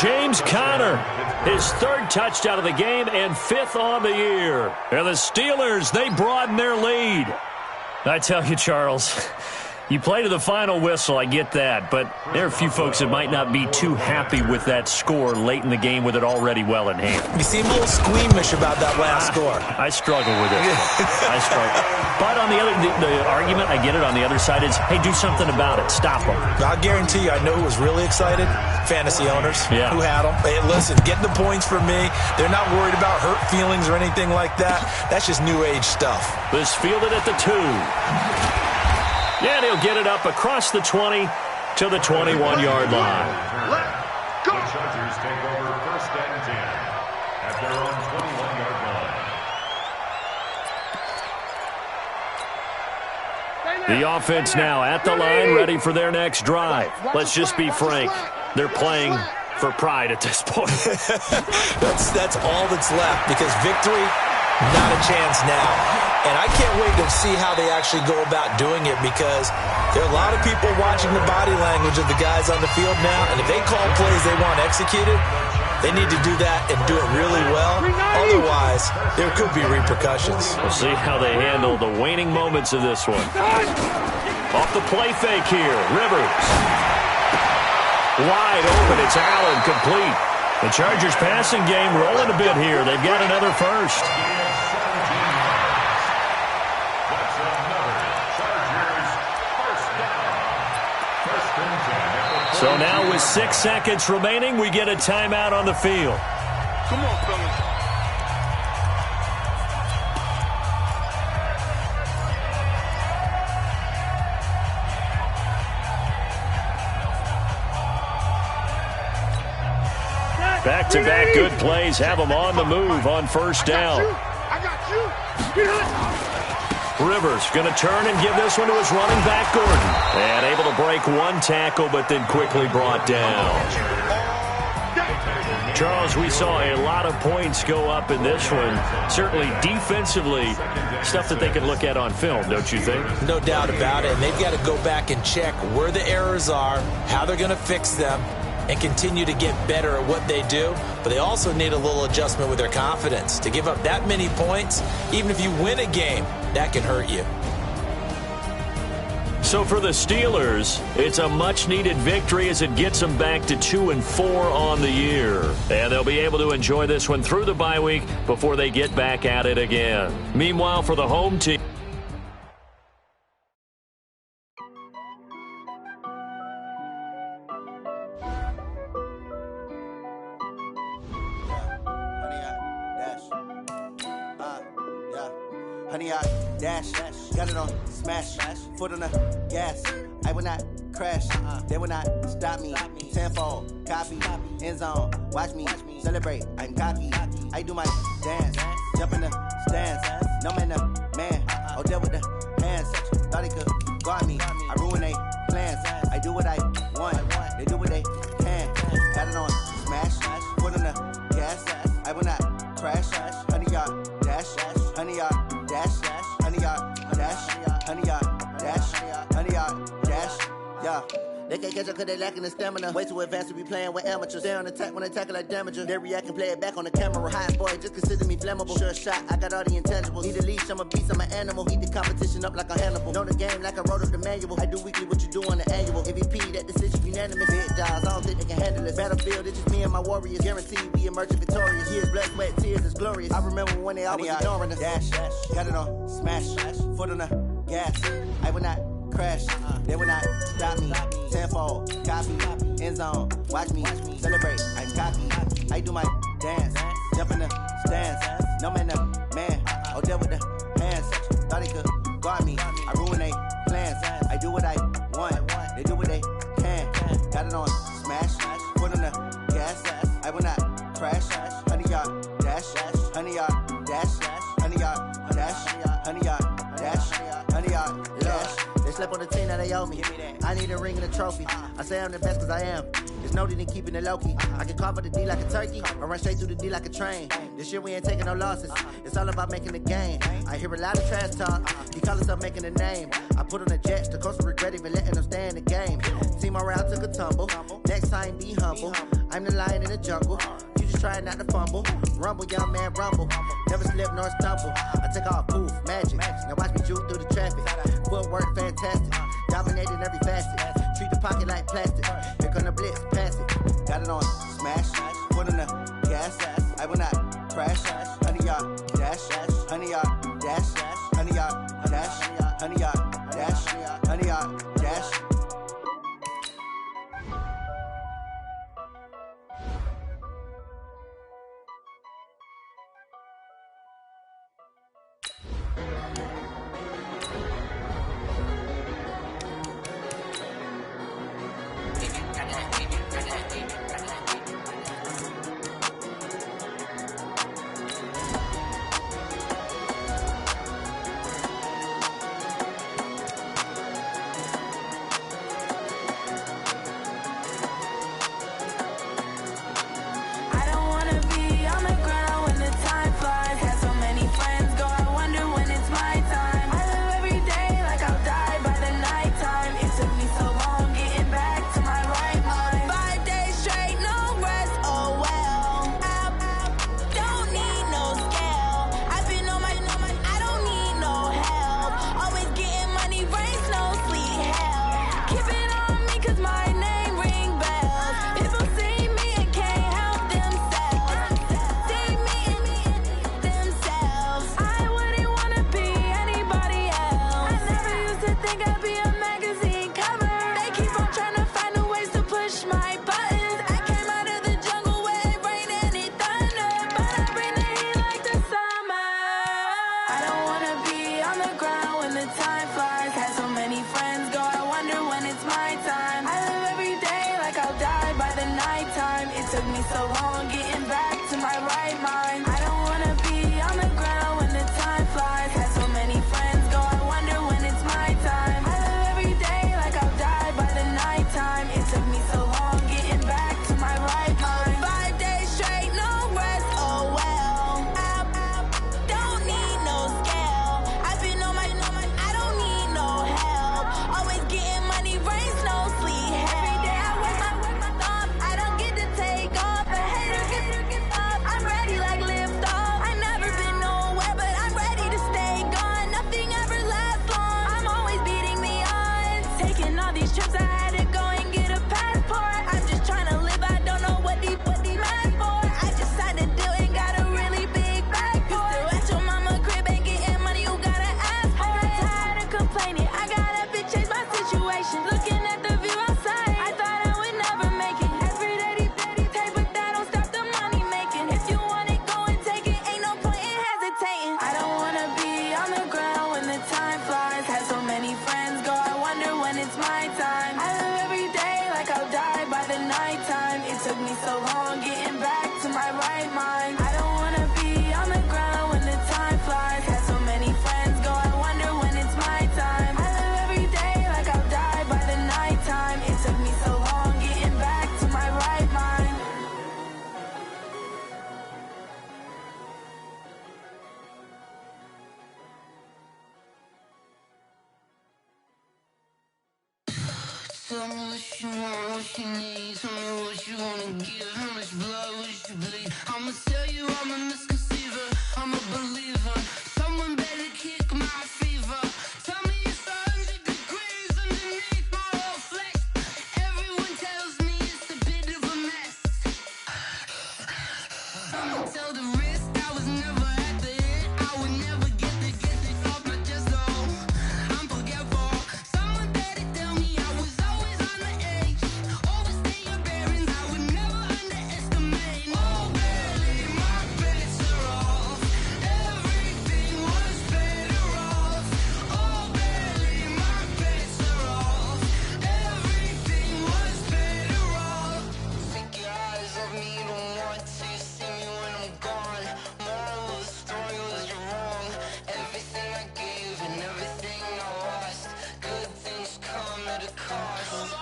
James Conner, his 3rd touchdown of the game and 5th on the year. And the Steelers, they broaden their lead. I tell you, Charles, you play to the final whistle, I get that, but there are a few folks that might not be too happy with that score late in the game with it already well in hand. You seem a little squeamish about that last score. I struggle with it. I struggle. But on the other, the argument, I get it, on the other side is, hey, do something about it. Stop them. I'll guarantee you, I know who was really excited. Fantasy owners who had them. Hey, listen, getting the points for me. They're not worried about hurt feelings or anything like that. That's just new age stuff. This fielded at the 2. Yeah, he'll get it up across the 20 to the 21-yard line. The Chargers take over 1st and 10 at their own 21-yard line. The offense now at the line, ready for their next drive. Let's just be frank. They're playing for pride at this point. That's all that's left because victory, not a chance now. And I can't wait to see how they actually go about doing it because there are a lot of people watching the body language of the guys on the field now. And if they call plays they want executed, they need to do that and do it really well. Otherwise, there could be repercussions. We'll see how they handle the waning moments of this one. Off the play fake here, Rivers. Wide open, it's Allen, complete. The Chargers passing game rolling a bit here. They've got another first. So now with 6 seconds remaining, we get a timeout on the field. Come on, fellas. Back-to-back good plays have them on the move on first down. I got you. Rivers going to turn and give this one to his running back, Gordon. And able to break one tackle, but then quickly brought down. Charles, we saw a lot of points go up in this one. Certainly defensively, stuff that they can look at on film, don't you think? No doubt about it. And they've got to go back and check where the errors are, how they're going to fix them, and continue to get better at what they do. But they also need a little adjustment with their confidence. To give up that many points, even if you win a game, that can hurt you. So for the Steelers, it's a much-needed victory as it gets them back to 2-4 on the year. And they'll be able to enjoy this one through the bye week before they get back at it again. Meanwhile, for the home team, Honey, I dash, got it on smash, foot on the gas. I will not crash, they will not stop me. Tenfold, copy, end zone, watch me celebrate. I'm cocky, I do my dance, jump in the stands. No man, the man, oh, deal with the hands. Thought he could guard me, I ruin they plans. I do what I want, they do what they can. Got it on smash, foot on the gas. I will not crash, honey, y'all dash, honey, y'all dash, honey, y'all dash, honey, y'all dash, honey, y'all dash, yeah. They can't catch up cause they lacking the stamina. Way too advanced to be playing with amateurs. Stay on attack when they tackle like damager. They react and play it back on the camera. Hot boy, just consider me flammable. Sure shot, I got all the intangibles. Need a leash, I'm a beast, I'm an animal. Heat the competition up like a Hannibal. Know the game like I wrote up the manual. I do weekly what you do on the annual. MVP, that decision unanimous. Big dials, I don't think they can handle it. Battlefield, it's just me and my warriors. Guaranteed we emerge victorious. Years, blood, sweat, tears is glorious. I remember when they always ignoring us. Dash, got it on smash, foot on the gas. I will not crash, they will not stop me. Tenfold, copy, end zone, watch me celebrate. I'm cocky, I do my dance, jump in the stands. No man, the man, oh, deal with the hands. Thought he could guard me, I ruin they plans. I do what I want, they do what they can. Got it on smash, foot on the gas. I will not crash, honey, y'all dash, honey, y'all dash, honey, y'all dash, honey, y'all dash, honey, y'all dash. They slept on the team that they owe me. I need a ring and a trophy. I say I'm the best cause I am. There's no need in keeping it low-key. I can carve up the D like a turkey or run straight through the D like a train. This year we ain't taking no losses. It's all about making the game. I hear a lot of trash talk. He call himself making a name. I put on the Jets. The coach regret even letting them stay in the game. Team morale took a tumble. Next time be humble. I'm the lion in the jungle. You just trying not to fumble. Rumble, young man, rumble. Never slip nor stumble. I take off, poof, magic. Now watch me juke through the traffic. Footwork fantastic. Dominating every facet. Treat the pocket like plastic. Here come the blitz, pass it. Got it on smash. Foot on the gas. I will not crash. Honey, y'all dash. Honey, y'all dash. Honey, y'all dash. Honey, y'all dash. Honey, y'all dash. Took me so long getting nighttime. It took me so long getting back to my right mind. I don't wanna be on the ground when the time flies. Had so many friends go, I wonder when it's my time. I live every day like I'll die by the nighttime. It took me so long getting back to my right mind. Tell me what you want, what you need. Tell me what you wanna give. How much blood would you bleed? I'ma tell you I'm a misconceiver. I'm a believer. Someone better kick my fever. Tell me it's 100 degrees underneath my whole flesh. Everyone tells me it's a bit of a mess. I'ma tell the risk I was never at the end. I would never get this off my chest though. I'm forgetful. Someone better tell me I was always on the edge. Overstay your bearings, I would never underestimate. Oh, barely, my bets are off. Everything was better off. Oh, barely, my bets are off. Everything was better off. Take your eyes off me, don't want to see me when I'm gone. Moral of the story was you're wrong. Everything I gave and everything I lost. Good things come at a cost.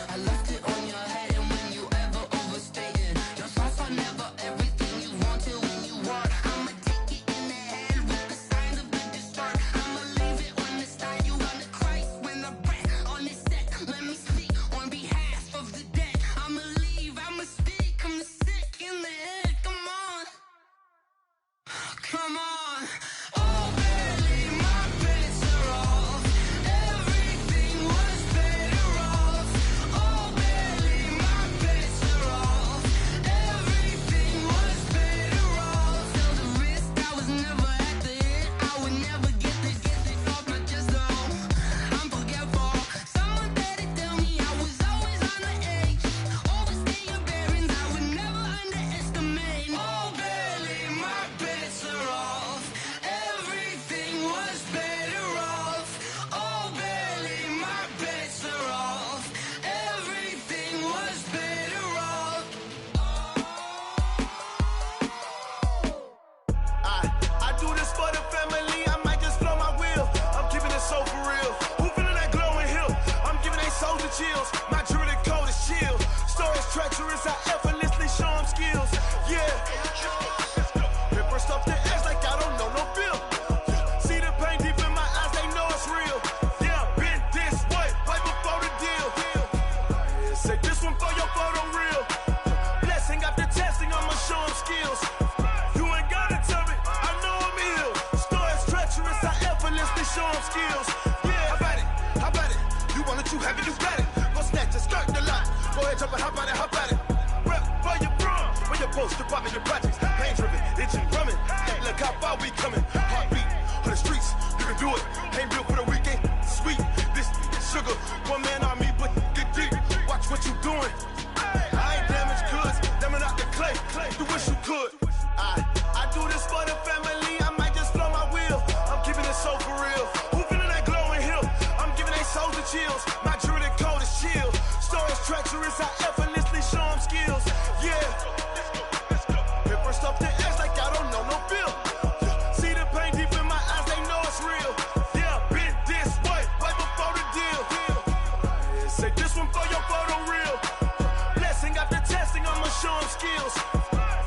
I left it on your head, and when you ever overstay it, your thoughts are never everything you wanted when you want. I'ma take it in the head with the sign of the distort. I'ma leave it on the side. You on the Christ when the breath on this set. Let me speak on behalf of the dead. I'ma leave, I'ma speak. I'm sick in the head. Come on, come on. Oh, barely, my bets are off. Everything was better off. Oh, barely, my bets are off. Everything was better off. Tell the risk I was never at the end. I would never get this off my chest though. I'm forgetful. Someone better tell me I was always on the edge. Overstay your bearings, I would never underestimate. Oh, barely, my bets are off. Everything was better off. Oh, barely, my bets are off. Everything was better off. I do this for the family, I might just blow my wheel. I'm keeping it so for real. Who feeling that glowing hill? I'm giving they soldier chills. My jewelry code is chill. Stories treacherous, I effortlessly show them skills. Yeah. Hit first off the edge like I don't know no feel. See the pain deep in my eyes, they know it's real. Yeah, been this way, right before the deal. Say this one for your photo reel. Blessing after testing, I'ma show them skills. You ain't gotta tell me, I know I'm ill. Stories treacherous, I effortlessly show them skills. Yeah, how about it? How about it? You want it, you have it, you got it. Go snatch it, start the lot. Go ahead, jump it, how about it? How about it? Rep for your brum, for your post, your pop, your projects. Pain driven, itching, drumming. Look how far we coming. Heartbeat on the streets, you can do it. Ain't built for the weekend, sweet. This sugar, one man army, but get deep. Watch what you doing. I ain't damaged goods, damn it out the clay. You wish you could. I do this for the family, I might just blow my wheel. I'm keeping it so for real. Who feeling that glowing hill? I'm giving they souls the chills. My jewelry code is chill. Stories treacherous, I effortlessly show them skills. Yeah. Hit first off the edge like I don't know no feel. See the pain deep in my eyes, they know it's real. Yeah, been this way, right before the deal. Say this one for your photo reel. Blessing after testing, I'ma show them skills.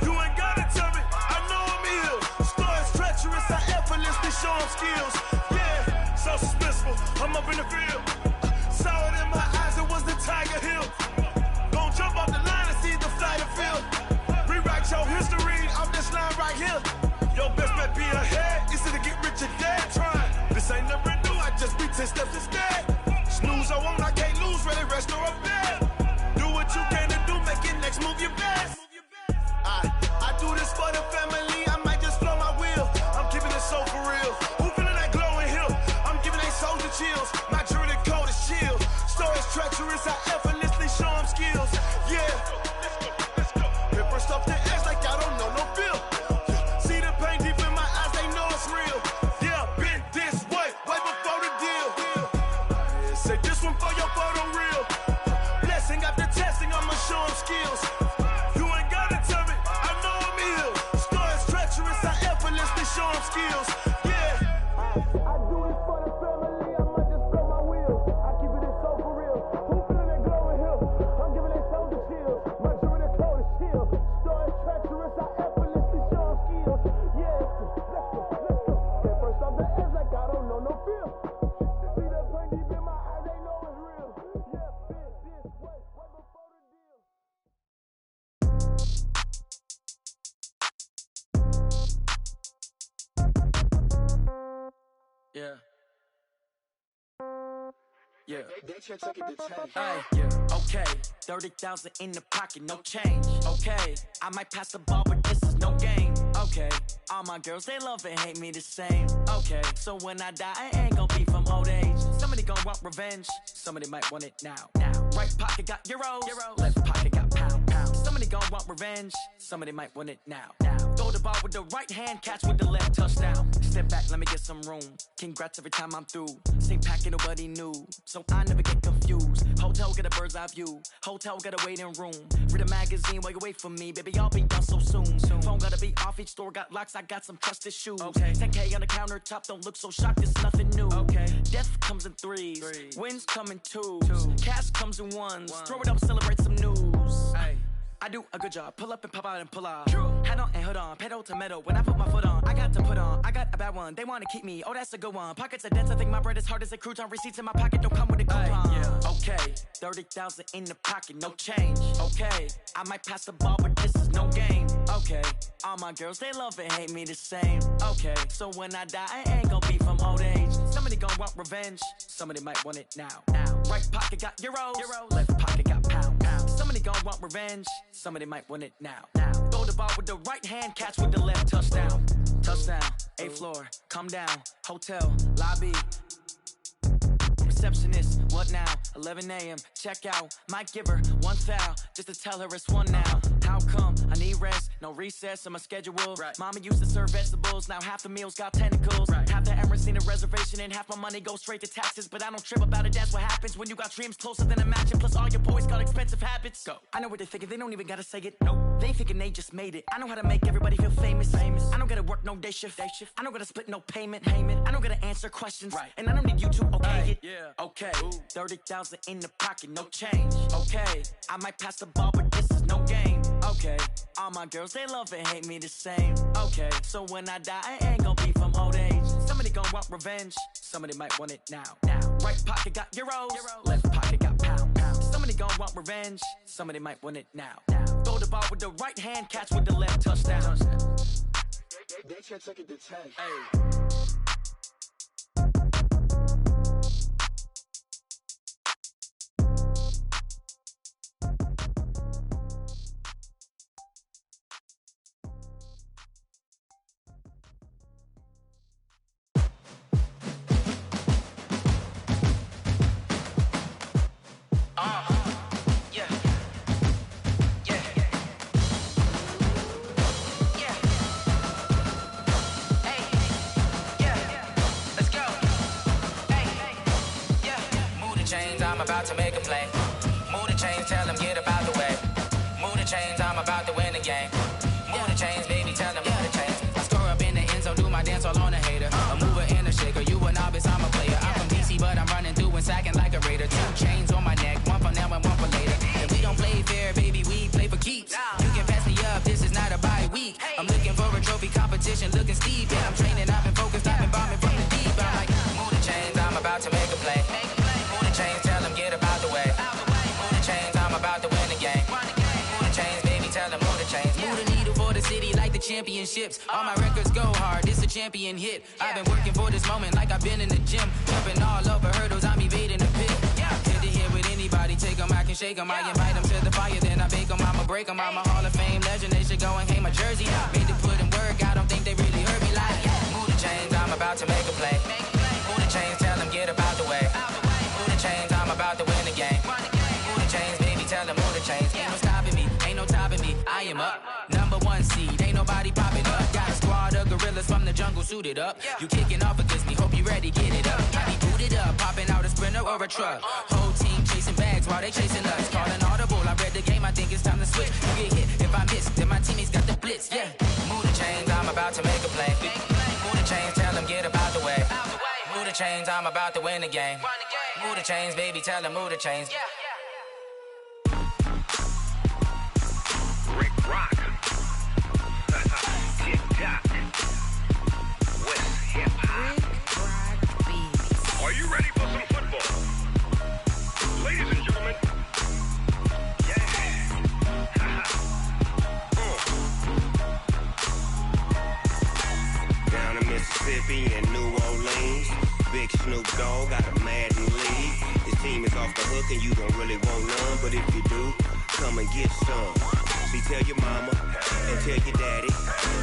You ain't gotta tell me, I know I'm ill. Stories treacherous, I effortlessly show them skills. Yeah, so suspenseful, I'm up in the field. Saw it in my eyes, it was the Tiger Hill. Gon' jump off the line and see the flight of field. Rewrite your history off this line right here. Your best bet be ahead, easy to get rich or dead. Trying, this ain't never new, I just be 10 steps instead. Snooze I won't, I can't lose, ready, rest or up bed. Do what you can to do, make it next move your best. I do this for the family, I might just blow my wheel. I'm keeping it so for real. Who feeling that glowing hill? I'm giving they soldier chills. My jewelry code is chill. Stories treacherous, I effortlessly show them skills. Yeah. Hit first off the edge like I don't know no feel. See the pain deep in my eyes, they know it's real. Yeah, been this way, right before the deal. Say this one for your photo reel. Blessing after testing, I'ma show skills. You ain't gotta tell me, I know I'm ill. Stories treacherous, I effortlessly show them skills. Yeah. I do this for the family, I might just blow my wheels. I keep it so for real. Who feeling that glowing hill? I'm giving it soldier chills. My jewelry the cold is chill. Stories treacherous, I effortlessly show them skills. Yeah, let's go. Get first off the edge like I don't know no feel. See that pain deep in my eyes, they know it's real. Yeah, fit this way, right before the deal. Yeah. Yeah. Hey, yeah. Okay. 30,000 in the pocket, no change. Okay. I might pass the ball, but this is no game. Okay. All my girls, they love and hate me the same. Okay. So when I die, I ain't gon' be from old age. Somebody gon' want revenge. Somebody might want it now. Right pocket got euros. Left pocket got pound. Somebody gon' want revenge. Somebody might want it now. Throw the ball with the right hand, catch with the left, touchdown. Step back, let me get some room. Congrats every time I'm through. Same packet, nobody knew. So I never get confused. Hotel get a bird's eye view. Hotel got a waiting room. Read a magazine while you wait for me. Baby, I'll be done so soon. Phone gotta be off, each store got locks. I got some trusted shoes. 10K on the countertop, don't look so shocked, it's nothing new. Death comes in threes. Wins come in twos. Cash comes in ones. Throw it up, celebrate some news. I do a good job. Pull up and pop out and pull out. Head on and hood on. Pedal to metal. When I put my foot on, I got to put on. I got a bad one. They want to keep me. Oh, that's a good one. Pockets are dense. I think my bread is hard as a crouton. Receipts in my pocket don't come with a coupon. Okay. 30,000 in the pocket. No change. Okay. I might pass the ball, but this is no game. Okay. All my girls, they love and hate me the same. Okay. So when I die, I ain't gon' be from old age. Somebody gon' want revenge. Somebody might want it now. Right pocket got euros. Left pocket got pound. Somebody gon' want revenge. Somebody might want it now. Throw the ball with the right hand, catch with the left, touchdown. Touchdown, 8th floor, come down, hotel, lobby. Receptionist, what now? 11 a.m., check out. Might give her one foul, just to tell her it's one now. How come? I need rest, no recess on my schedule. Mama used to serve vegetables, now half the meals got tentacles. Half the Emirates need a reservation and half my money goes straight to taxes. But I don't trip about it, that's what happens when you got dreams closer than a match. And plus all your boys got expensive habits. Go. I know what they're thinking, they don't even gotta say it. Nope. They thinking they just made it. I know how to make everybody feel famous. I don't gotta work no day shift. I don't gotta split no payment. I don't gotta answer questions. And I don't need you to okay it. Okay, 30,000 in the pocket, no change. Okay, I might pass the ball, but this is no game. Okay, all my girls, they love and hate me the same. Okay, so when I die, I ain't gon' be from old age. Somebody gon' want revenge. Somebody might want it now. Right pocket got euros. Left pocket got pound. Somebody gon' want revenge. Somebody might want it now. Throw the ball with the right hand, catch with the left, touchdown. They can't take it to 10. I'm about to make a play. Move the chains, tell them get about the way. Move the chains, I'm about to win the game. Move the chains, baby, tell them move the chains. I score up in the end zone, do my dance all on a hater. A mover and a shaker, you a novice, I'm a player. I'm from DC, but I'm running through and sacking like a raider. 2 chains on my neck, one for now and one for later. And we don't play fair, baby, we play for keeps. You can pass me up, this is not a bye week. I'm looking for a trophy competition, looking steep. Yeah, I'm training, I've been focused, I've been bombing from the deep. I'm like, move the chains, I'm about to make a play. Move the chains, tell them get about the way. Move the chains, I'm about to win the game. Move the chains, baby, tell them move the chains. Move the needle for the city like the championships. All my records go hard, it's a champion hit. I've been working for this moment like I've been in the gym. Jumping all over hurdles, I'm evading the pit. Hit the hit with anybody, take them, I can shake them. I invite them to the fire, then I bake them, I'ma break them. I'm a Hall of Fame legend, they should go and hang my jersey. Made to put in work, I don't think they really heard me like, move the chains, I'm about to make a play. Move the chains, tell them get about the way. Move the chains, I'm about to win the game. Move the chains, baby, tell them move the chains. Ain't no stopping me, ain't no topping me, I am up. #1 seed, ain't nobody popping up. Got a squad of gorillas from the jungle suited up. You kicking off against me, hope you ready, get it up. I be booted up, popping out a sprinter or a truck. Whole team chasing bags while they chasing us. Calling audible, I read the game, I think it's time to switch. You get hit, if I miss, then my teammates got the blitz, yeah. Move the chains, I'm about to make a play. Move the chains, tell them get about the way. Move the chains, I'm about to win the game. Move the chains, baby, tell them move the chains. Rick Rock. TikTok. West Hip Hop. Are you ready for some football? Ladies and gentlemen. Down in Mississippi and New Orleans, Big Snoop Dogg got a Madden league. His team is off the hook and you don't really want none, but if you do, come and get some. See, tell your mama and tell your daddy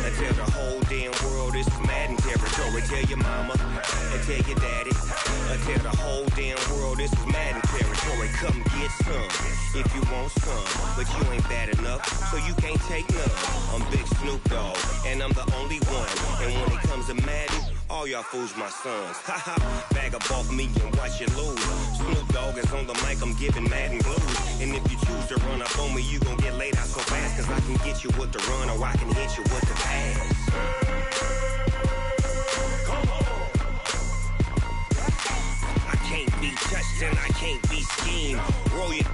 and tell the whole damn world this is Madden territory. Tell your mama and tell your daddy and tell the whole damn world this is Madden territory. Come get some if you want some, but you ain't bad enough, so you can't take none. I'm Big Snoop Dogg and I'm the only one, and when it comes to Madden, all y'all fools my sons. Haha, bag up off me and watch you lose. Snoop Dogg is on the mic, I'm giving Madden blues. And if you choose to run up on me, you gon' get laid out so fast, cause I can get you with the run or I can hit you with the pass. Come on. I can't be touched and I can't be schemed. Roll you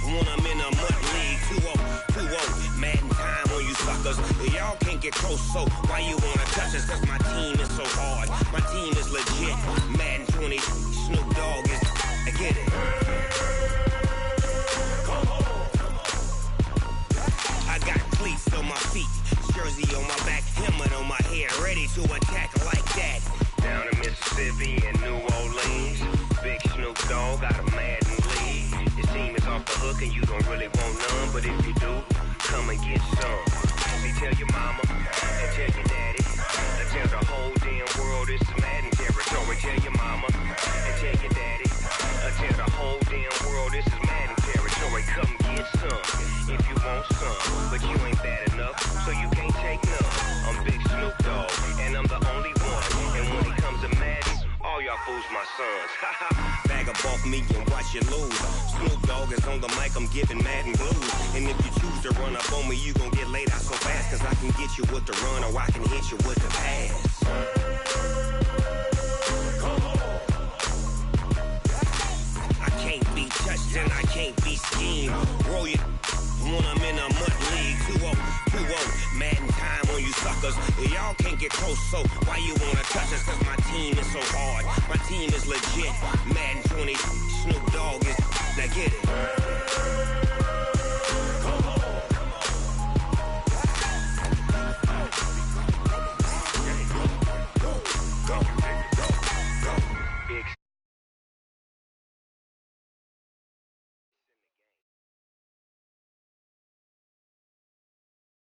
when I'm in a mud league. 2-0, Madden time on you suckers. Y'all can't get close, so why you wanna touch us? Cause my team is so hard. My team is legit. Madden 20, Snoop Dogg is, I get it. Come on. I got cleats on my feet, jersey on my back, helmet on my head, ready to attack like that. Down in Mississippi and New Orleans, Big Snoop Dogg got a Madden league. His team is off the hook and you don't really want none, but if you do, come and get some. See, tell your mama and tell your daddy and tell the whole damn world this is Madden territory. Tell your mama and tell your daddy and tell the whole damn world this is Madden territory. Come get some if you want some, but you ain't bad enough, so you can't take none. I'm Big Snoop Dogg and I'm the only one, and when it comes to Madden, all y'all fools my sons. Bag up off me and watch you lose. Snoop Dogg is on the mic, I'm giving Madden blues. And if you choose to run up on me, you gon' get laid out so fast, cause I can get you with the run or I can hit you with the pass. Come on. I can't be touched and I can't be schemed. Roll you when I'm in a mud league. 2-0, Madden time on you suckers. Y'all can't get close, so why you wanna touch us? Cause my team is so hard. My team is legit. Madden 20, Snoop Dogg is, now get it.